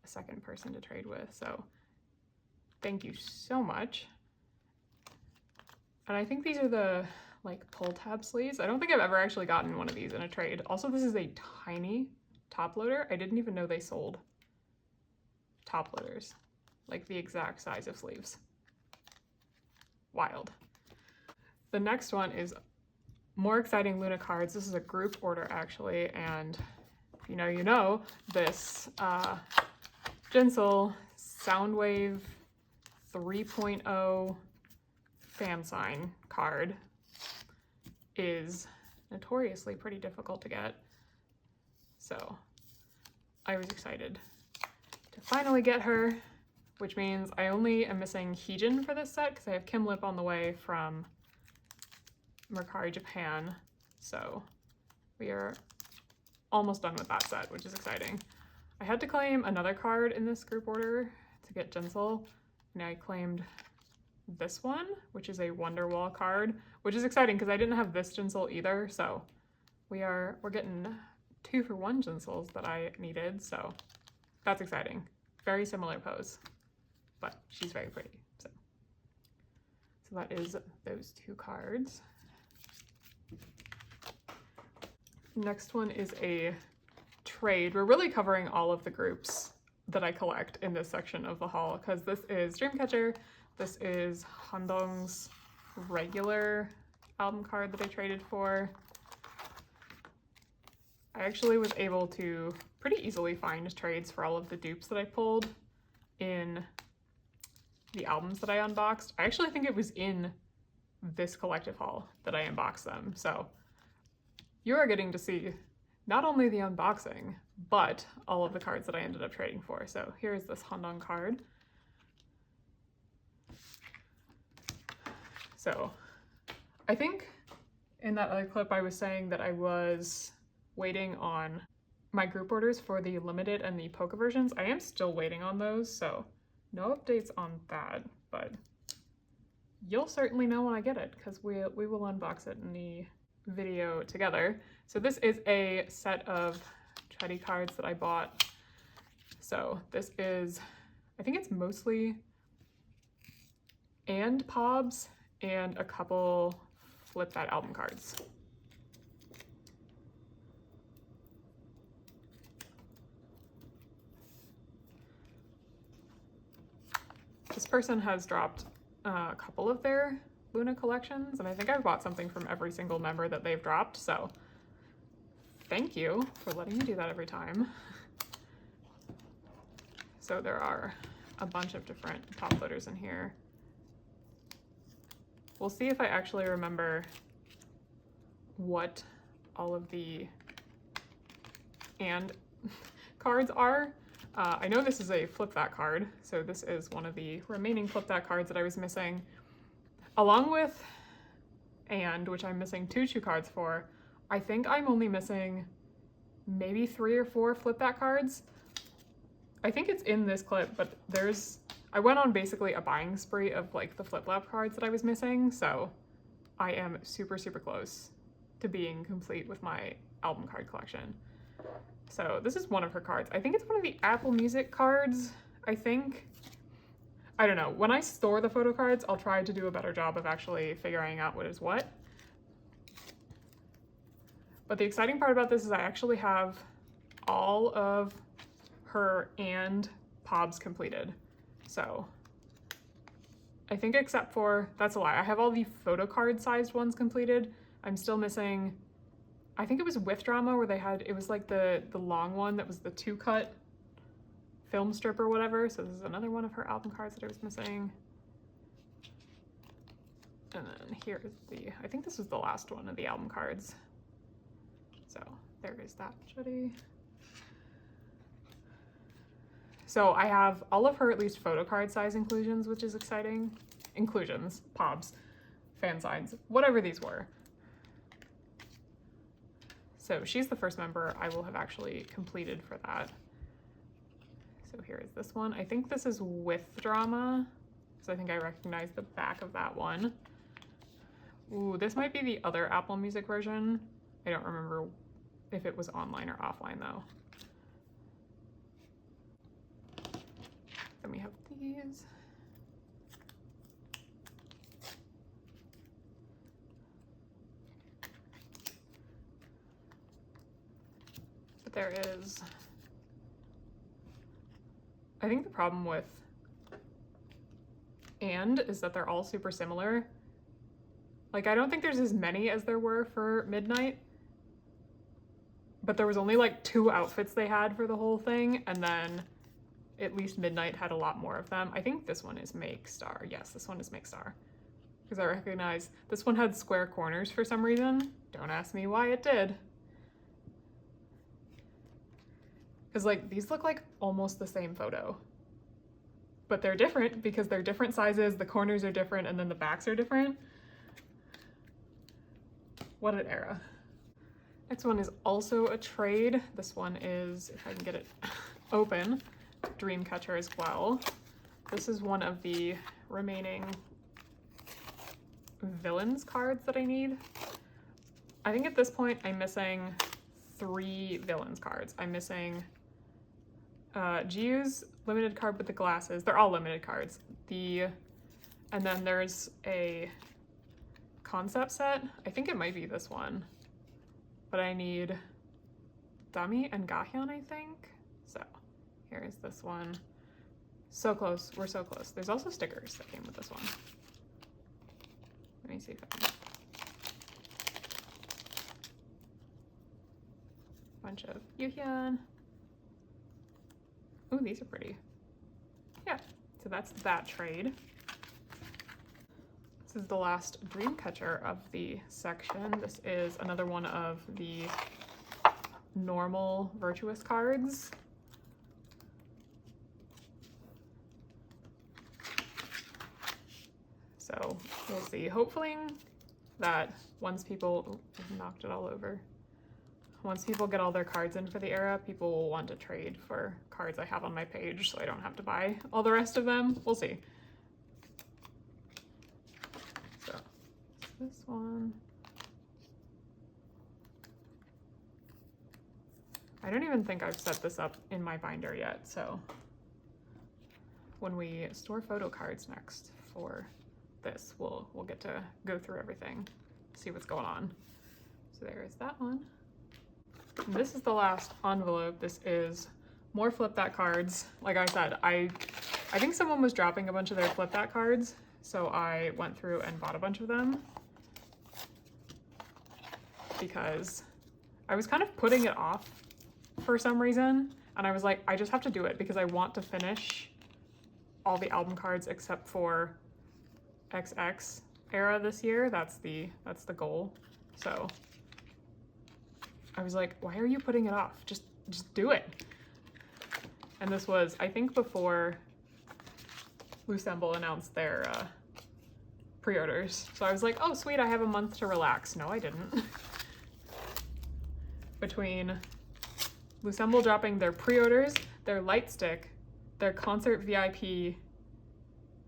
a second person to trade with, so thank you so much. And I think these are the, like, pull tab sleeves. I don't think I've ever actually gotten one of these in a trade. Also, this is a tiny top loader. I didn't even know they sold top loaders, like the exact size of sleeves. Wild. The next one is more exciting loona cards. This is a group order, actually, and if you know, this Jinsel Soundwave 3.0 fan sign card is notoriously pretty difficult to get. So I was excited to finally get her, which means I only am missing Heejin for this set because I have Kim Lip on the way from Mercari Japan. So we are almost done with that set, which is exciting. I had to claim another card in this group order to get Jinsel. Now I claimed this one, which is a Wonderwall card, which is exciting because I didn't have this Jinsel either. So we're getting 2 for 1 Jinsels that I needed. So that's exciting. Very similar pose, but she's very pretty. So that is those 2 cards. Next one is a trade. We're really covering all of the groups that I collect in this section of the haul, because this is Dreamcatcher, this is Handong's regular album card that I traded for. I actually was able to pretty easily find trades for all of the dupes that I pulled in the albums that I unboxed. I actually think it was in this collective haul that I unboxed them, so you are getting to see not only the unboxing, but all of the cards that I ended up trading for. So here's this Handong card. So I think in that other clip I was saying that I was waiting on my group orders for the limited and the Poké versions. I am still waiting on those, so no updates on that, but you'll certainly know when I get it, because we will unbox it in the video together. So this is a set of tradie cards that I bought. So this is, I think it's mostly and Pobs and a couple Flip That album cards. This person has dropped a couple of their loona collections, and I think I've bought something from every single member that they've dropped, so thank you for letting me do that every time. So there are a bunch of different top loaders in here. We'll see if I actually remember what all of the and cards are. I know this is a Flip That card, so this is one of the remaining Flip That cards that I was missing. Along with and, which I'm missing 2 Chew cards for, I think I'm only missing maybe 3 or 4 Flip That cards. I think it's in this clip, but there's I went on basically a buying spree of like the flip-flop cards that I was missing, so I am super, super close to being complete with my album card collection. So this is one of her cards. I think it's one of the Apple Music cards, I think. I don't know. When I store the photo cards, I'll try to do a better job of actually figuring out what is what. But the exciting part about this is I actually have all of her and Pobs completed. So I think except for, that's a lie, I have all the photo card sized ones completed. I'm still missing, I think it was With Drama where they had, it was like the long one that was the 2-cut film strip or whatever. So this is another one of her album cards that I was missing. And then here is the, I think this was the last one of the album cards. So there is that Jetty. So I have all of her at least photo card size inclusions, which is exciting. Inclusions, Pobs, fan signs, whatever these were. So she's the first member I will have actually completed for that. So here is this one. I think this is With Drama. So I think I recognize the back of that one. Ooh, this might be the other Apple Music version. I don't remember if it was online or offline though. Then we have these. But there is, I think the problem with And is that they're all super similar. Like, I don't think there's as many as there were for Midnight, but there was only like 2 outfits they had for the whole thing, and then at least Midnight had a lot more of them. I think this one is Make Star. Yes, this one is Make Star. Because I recognize this one had square corners for some reason. Don't ask me why it did. Because like these look like almost the same photo. But they're different because they're different sizes, the corners are different, and then the backs are different. What an era. Next one is also a trade. This one is, if I can get it open, Dreamcatcher as well. This is one of the remaining villains cards that I need. I think at this point I'm missing 3 villains cards. I'm missing Jiu's limited card with the glasses. They're all limited cards. And then there's a concept set. I think it might be this one, but I need Dami and Gahyeon, I think. So here's this one. So close, we're so close. There's also stickers that came with this one. Let me see if I can. Bunch of Yuhyun. Ooh, these are pretty. Yeah, so that's that trade. This is the last Dreamcatcher of the section. This is another one of the normal Virtuous cards. So we'll see. Hopefully that once people, I've knocked it all over. Once people get all their cards in for the era, people will want to trade for cards I have on my page so I don't have to buy all the rest of them. We'll see. So this one. I don't even think I've set this up in my binder yet, so when we store photo cards next for this, we'll get to go through everything, see what's going on. So there is that one. And this is the last envelope. This is more Flip That cards. Like I said, I think someone was dropping a bunch of their Flip That cards, so I went through and bought a bunch of them because I was kind of putting it off for some reason, and I was like, I just have to do it because I want to finish all the album cards except for XX era this year. That's the goal. So I was like, why are you putting it off? Just do it. And this was, I think, before Lucemble announced their pre-orders. So I was like, oh sweet, I have a month to relax. No, I didn't. Between Lucemble dropping their pre-orders, their light stick, their concert VIP,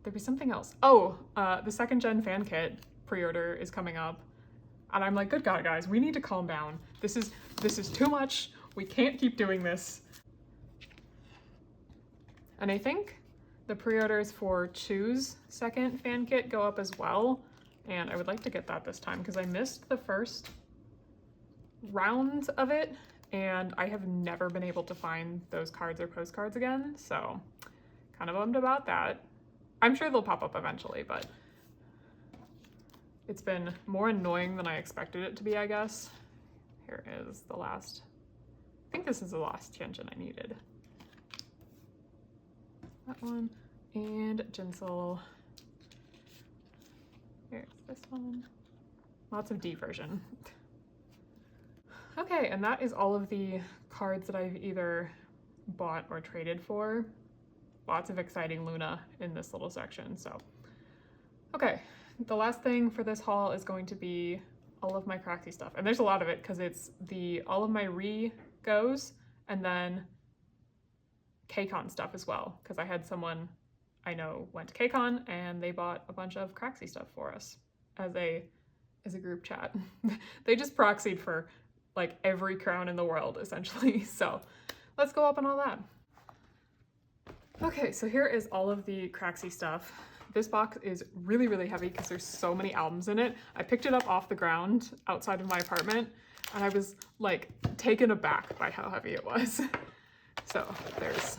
There was something else. Oh, the second gen fan kit pre-order is coming up. And I'm like, good God, guys, we need to calm down. This is too much. We can't keep doing this. And I think the pre-orders for Choo's second fan kit go up as well. And I would like to get that this time because I missed the first round of it and I have never been able to find those cards or postcards again. So kind of bummed about that. I'm sure they'll pop up eventually, but it's been more annoying than I expected it to be, I guess. Here is the last, I think this is the last Tianjin I needed. That one, and Jinsel. Here's this one. Lots of D version. Okay, and that is all of the cards that I've either bought or traded for. Lots of exciting Loona in this little section, so. Okay, the last thing for this haul is going to be all of my Craxy stuff. And there's a lot of it because it's all of my re-goes and then KCON stuff as well, because I had someone I know went to KCON and they bought a bunch of Craxy stuff for us as a group chat. They just proxied for like every crown in the world essentially. So let's go up on all that. Okay, so here is all of the Craxy stuff. This box is really, really heavy because there's so many albums in it. I picked it up off the ground outside of my apartment and I was like taken aback by how heavy it was. So there's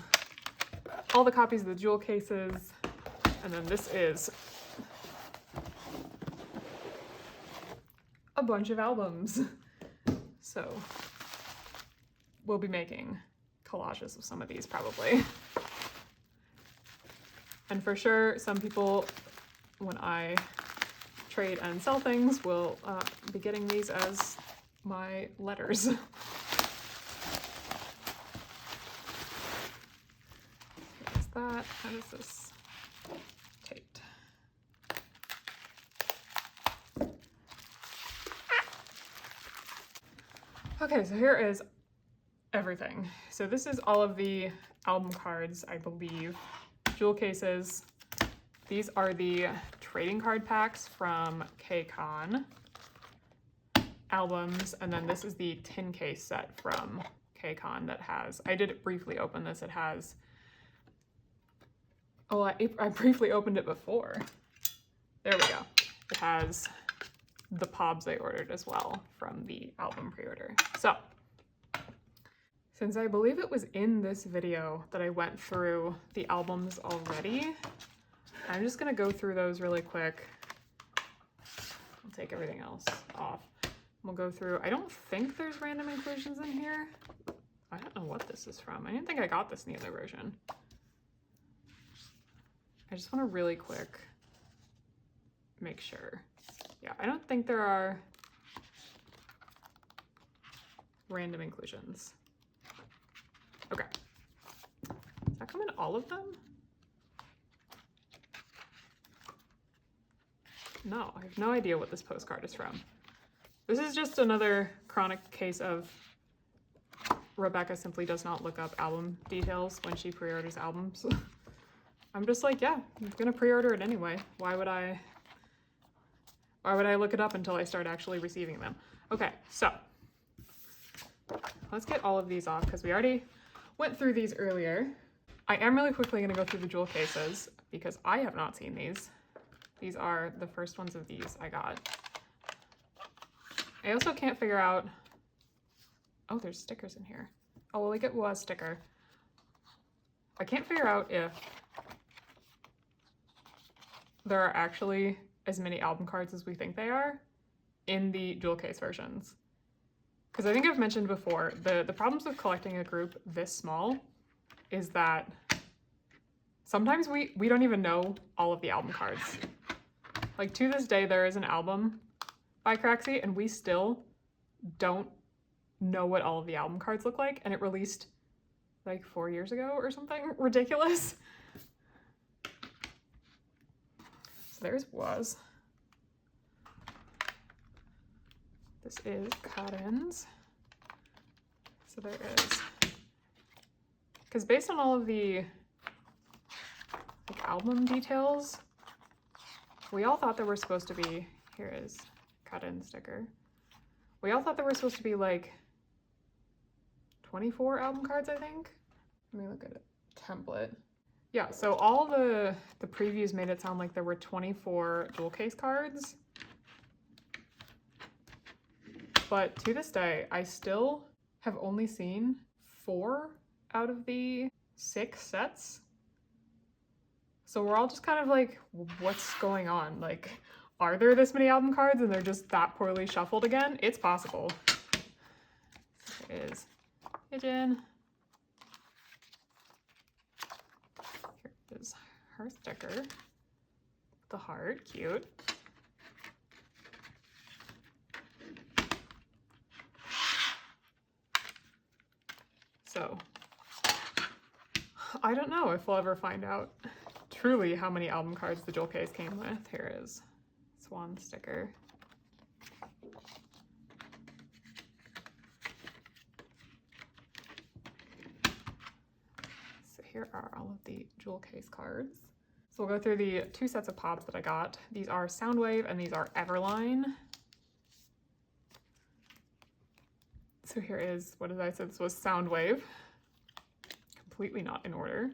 all the copies of the jewel cases, and then this is a bunch of albums. So we'll be making collages of some of these probably. And for sure, some people, when I trade and sell things, will be getting these as my letters. Here's that. How is this taped? Okay, so here is everything. So this is all of the album cards, I believe. Jewel cases. These are the trading card packs from KCON. Albums, and then this is the tin case set from KCON that has, I did briefly open this, it has, oh, I briefly opened it before. There we go. It has the pobs I ordered as well from the album pre-order. So, since I believe it was in this video that I went through the albums already, I'm just gonna go through those really quick. I'll take everything else off. We'll go through, I don't think there's random inclusions in here. I don't know what this is from. I didn't think I got this in the other version. I just wanna really quick make sure. Yeah, I don't think there are random inclusions. Okay. Does that come in all of them? No, I have no idea what this postcard is from. This is just another chronic case of Rebecca simply does not look up album details when she pre-orders albums. I'm just like, yeah, I'm gonna pre-order it anyway. Why would I look it up until I start actually receiving them? Okay, so let's get all of these off because we already went through these earlier. I am really quickly gonna go through the jewel cases because I have not seen these. These are the first ones of these I got. I also can't figure out, oh, there's stickers in here. Oh, well, like it was sticker. I can't figure out if there are actually as many album cards as we think they are in the jewel case versions. Because I think I've mentioned before, the problems with collecting a group this small is that sometimes we don't even know all of the album cards. Like to this day, there is an album by Craxy and we still don't know what all of the album cards look like, and it released like 4 years ago or something ridiculous. So theirs was. This is Karen's. So there is, because based on all of the like album details. We all thought there were supposed to be, here is cut-in sticker. We all thought there were supposed to be like 24 album cards, I think. Let me look at it. Template. Yeah, so all the previews made it sound like there were 24 jewel case cards. But to this day, I still have only seen 4 out of the 6 sets. So we're all just kind of like, what's going on? Like, are there this many album cards and they're just that poorly shuffled again? It's possible. There is Pigeon. Here is her sticker. The heart, cute. So, I don't know if we'll ever find out truly how many album cards the jewel case came with. Here is swan sticker. So here are all of the jewel case cards. So we'll go through the 2 sets of pops that I got. These are Soundwave and these are Everline. So here is, what did I say? This was Soundwave. Completely not in order.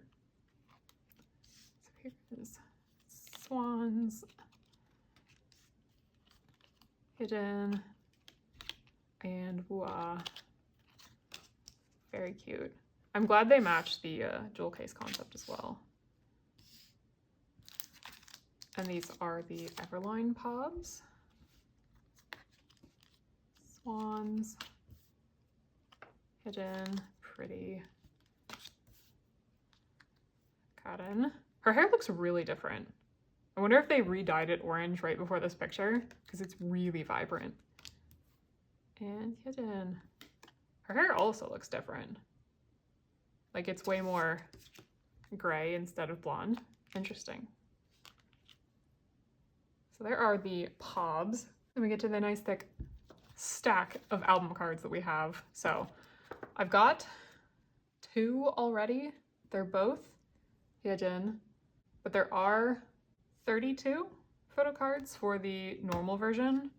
So here is swans, hidden, and voila. Very cute. I'm glad they matched the jewel case concept as well. And these are the Everline pobs. Swans, hidden, pretty. Cotton. Her hair looks really different. I wonder if they re-dyed it orange right before this picture, because it's really vibrant. And hidden. Her hair also looks different. Like it's way more gray instead of blonde. Interesting. So there are the pobs. Then we get to the nice thick stack of album cards that we have. So I've got 2 already. They're both hidden, but there are 32 photo cards for the normal version.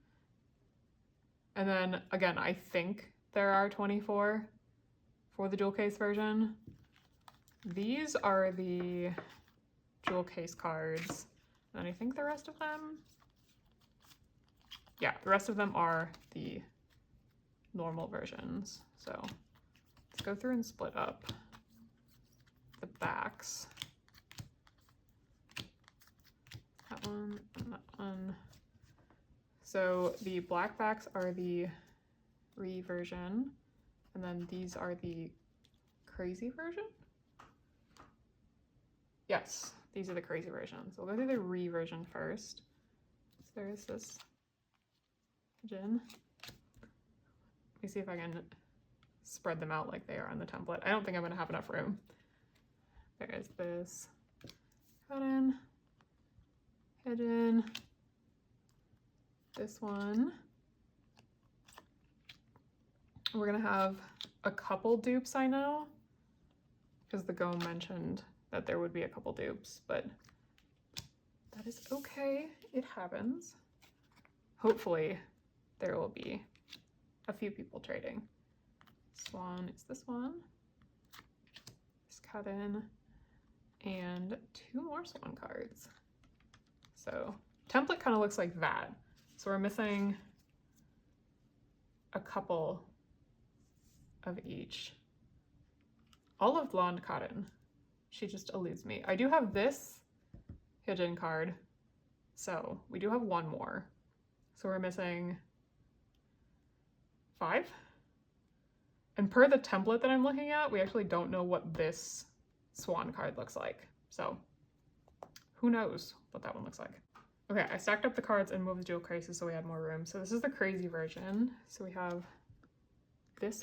And then again, I think there are 24 for the jewel case version. These are the jewel case cards. And I think the rest of them, yeah, the rest of them are the normal versions. So let's go through and split up the backs. That one and that one. So the black backs are the version, and then these are the crazy version? Yes, these are the crazy versions. So we'll go through the version first. So there's this pigeon. Let me see if I can spread them out like they are on the template. I don't think I'm gonna have enough room. There is this cotton, hidden, this one. We're gonna have a couple dupes, I know, because the Go mentioned that there would be a couple dupes, but that is okay. It happens. Hopefully there will be a few people trading. Swan is this one. This cotton. And 2 more swan cards. So template kind of looks like that. So we're missing a couple of each. Olive blonde cotton. She just eludes me. I do have this hidden card. So we do have 1 more. So we're missing 5. And per the template that I'm looking at, we actually don't know what this swan card looks like. So who knows what that one looks like. Okay, I stacked up the cards and moved the jewel cases so we had more room. So this is the crazy version. So we have this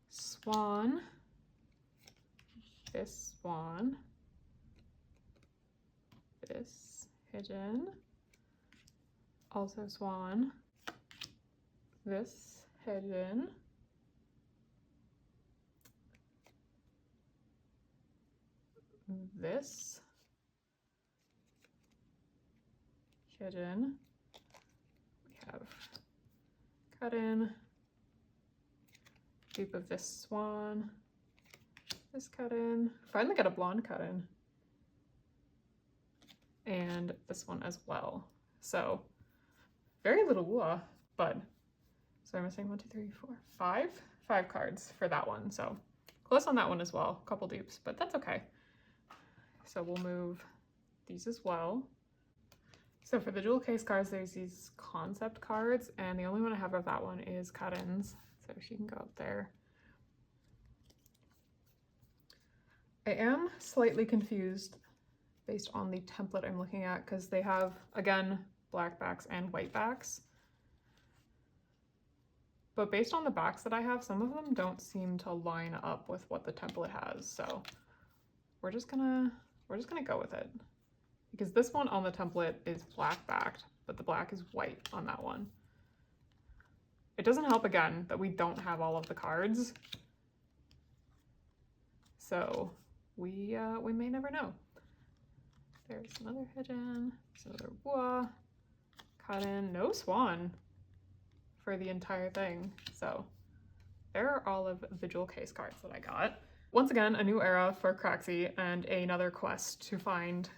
swan, this swan, this hidden, also swan, this hidden, this hidden. We have cut in, dupe of this swan, this cut in. Finally got a blonde cut in. And this one as well. So very little woo, but so I'm missing 1, 2, 3, 4, 5 cards for that one. So close on that one as well. A couple dupes, but that's okay. So we'll move these as well. So for the jewel case cards, there's these concept cards, and the only one I have of that one is cut-ins. So she can go up there. I am slightly confused based on the template I'm looking at, because they have, again, black backs and white backs. But based on the backs that I have, some of them don't seem to line up with what the template has. So we're just gonna go with it. Because this one on the template is black backed, but the black is white on that one. It doesn't help, again, that we don't have all of the cards. So we may never know. There's another hidden, there's another wah, cut in, no swan for the entire thing. So there are all of the jewel case cards that I got. Once again, a new era for Craxy and another quest to find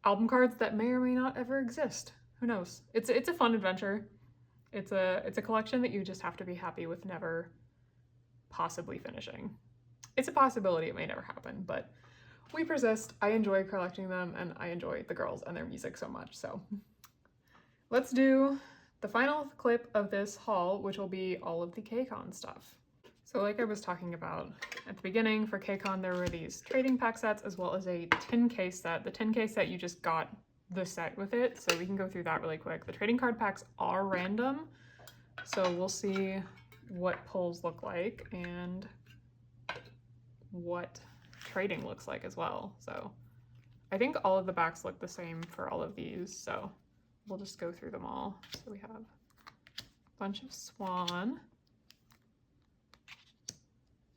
album cards that may or may not ever exist. Who knows? It's a fun adventure. It's a collection that you just have to be happy with never possibly finishing. It's a possibility it may never happen, but we persist. I enjoy collecting them, and I enjoy the girls and their music so much. So let's do the final clip of this haul, which will be all of the KCON stuff. So like I was talking about at the beginning, for KCON there were these trading pack sets as well as a tin case set. The tin case set, you just got the set with it, so we can go through that really quick. The trading card packs are random, so we'll see what pulls look like and what trading looks like as well. So I think all of the backs look the same for all of these, so we'll just go through them all. So we have a bunch of swan.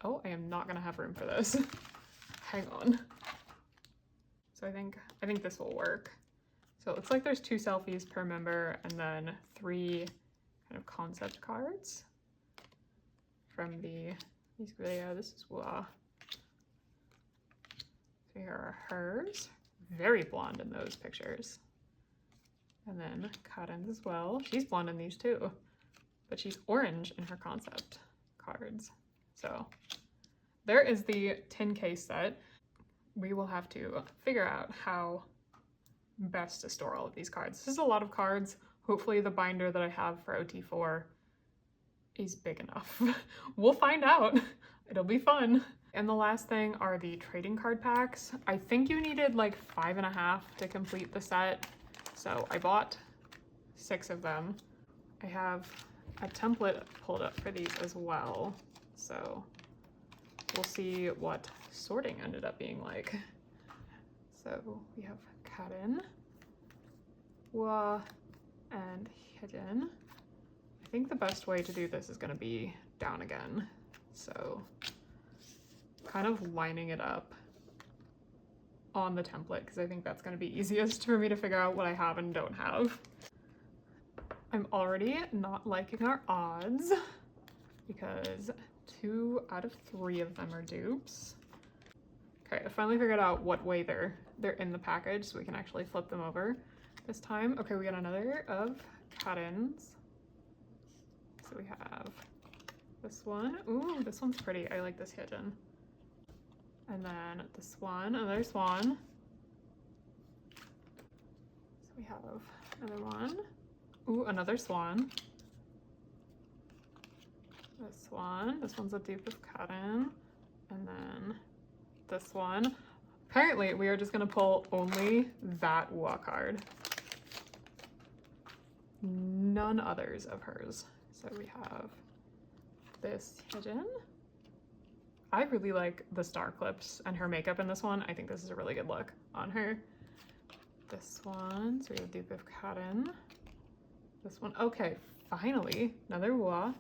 Oh, I am not gonna have room for this. Hang on. So I think this will work. So it looks like there's 2 selfies per member and then 3 kind of concept cards from the music video. This is wah. So here are hers. Very blonde in those pictures. And then cut-ins as well. She's blonde in these too, but she's orange in her concept cards. So there is the tin case set. We will have to figure out how best to store all of these cards. This is a lot of cards. Hopefully the binder that I have for OT4 is big enough. We'll find out. It'll be fun. And the last thing are the trading card packs. I think you needed like 5.5 to complete the set. So I bought 6 of them. I have a template pulled up for these as well. So we'll see what sorting ended up being like. So we have cut-in, wah, and hidden. I think the best way to do this is going to be down again. So kind of lining it up on the template, because I think that's going to be easiest for me to figure out what I have and don't have. I'm already not liking our odds because 2 out of 3 of them are dupes. Okay, I finally figured out what way they're in the package, so we can actually flip them over this time. Okay, we got another of cut-ins. So we have this one. Ooh, this one's pretty. I like this hidden. And then this one, another swan. So we have another one. Ooh, another swan. This one. This one's a dupe of cut-in. And then this one. Apparently, we are just going to pull only that wah card. None others of hers. So we have this hidden. I really like the star clips and her makeup in this one. I think this is a really good look on her. This one, so we have dupe of cut-in. This one, okay, finally, another wah.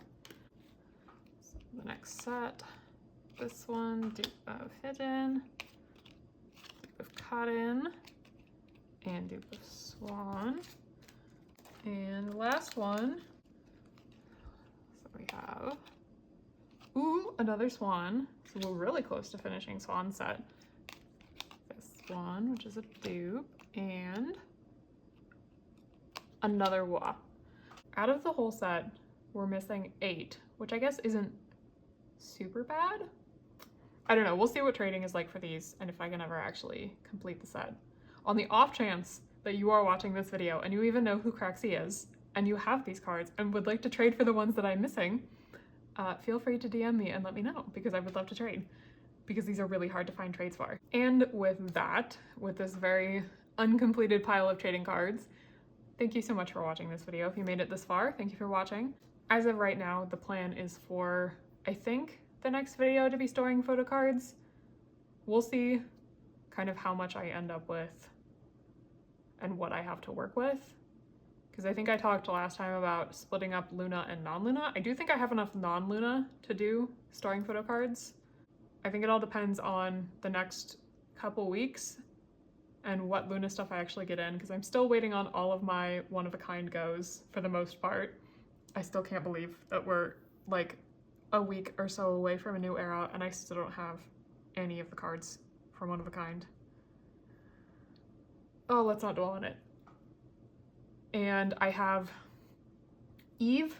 So the next set, this one, dupe of hidden. cotton and do the swan. And the last one, so we have, ooh, another swan. So we're really close to finishing swan set. This one, which is a dupe, and another wa. Out of the whole set, we're missing 8, which I guess isn't super bad. I don't know, we'll see what trading is like for these and if I can ever actually complete the set. On the off chance that you are watching this video and you even know who Craxy is and you have these cards and would like to trade for the ones that I'm missing, feel free to DM me and let me know, because I would love to trade, because these are really hard to find trades for. And with that, with this very uncompleted pile of trading cards, thank you so much for watching this video. If you made it this far, thank you for watching. As of right now, the plan is for, I think, the next video to be storing photo cards. We'll see kind of how much I end up with and what I have to work with, because I think I talked last time about splitting up loona and non-loona. I do think I have enough non-loona to do storing photo cards. I think it all depends on the next couple weeks and what loona stuff I actually get in, because I'm still waiting on all of my one-of-a-kind goes for the most part. I still can't believe that we're like a week or so away from a new era and I still don't have any of the cards from one-of-a-kind. Oh, let's not dwell on it. And I have Eve,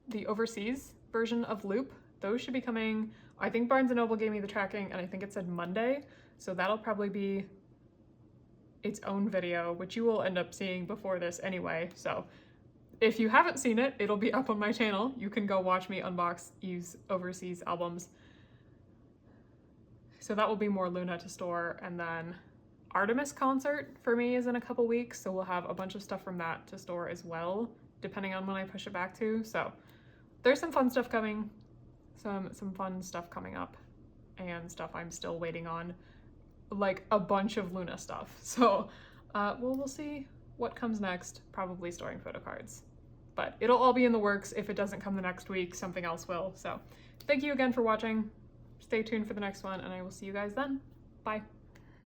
the overseas version of Loop. Those should be coming. I think Barnes & Noble gave me the tracking and I think it said Monday. So that'll probably be its own video, which you will end up seeing before this anyway. So if you haven't seen it, it'll be up on my channel. You can go watch me unbox Eve's overseas albums. So that will be more loona to store. And then Artemis concert for me is in a couple weeks, so we'll have a bunch of stuff from that to store as well, depending on when I push it back to. So there's some fun stuff coming, some fun stuff coming up, and stuff I'm still waiting on, like a bunch of loona stuff. So we'll see what comes next, probably storing photo cards. But it'll all be in the works. If it doesn't come the next week, something else will. So thank you again for watching. Stay tuned for the next one, and I will see you guys then. Bye.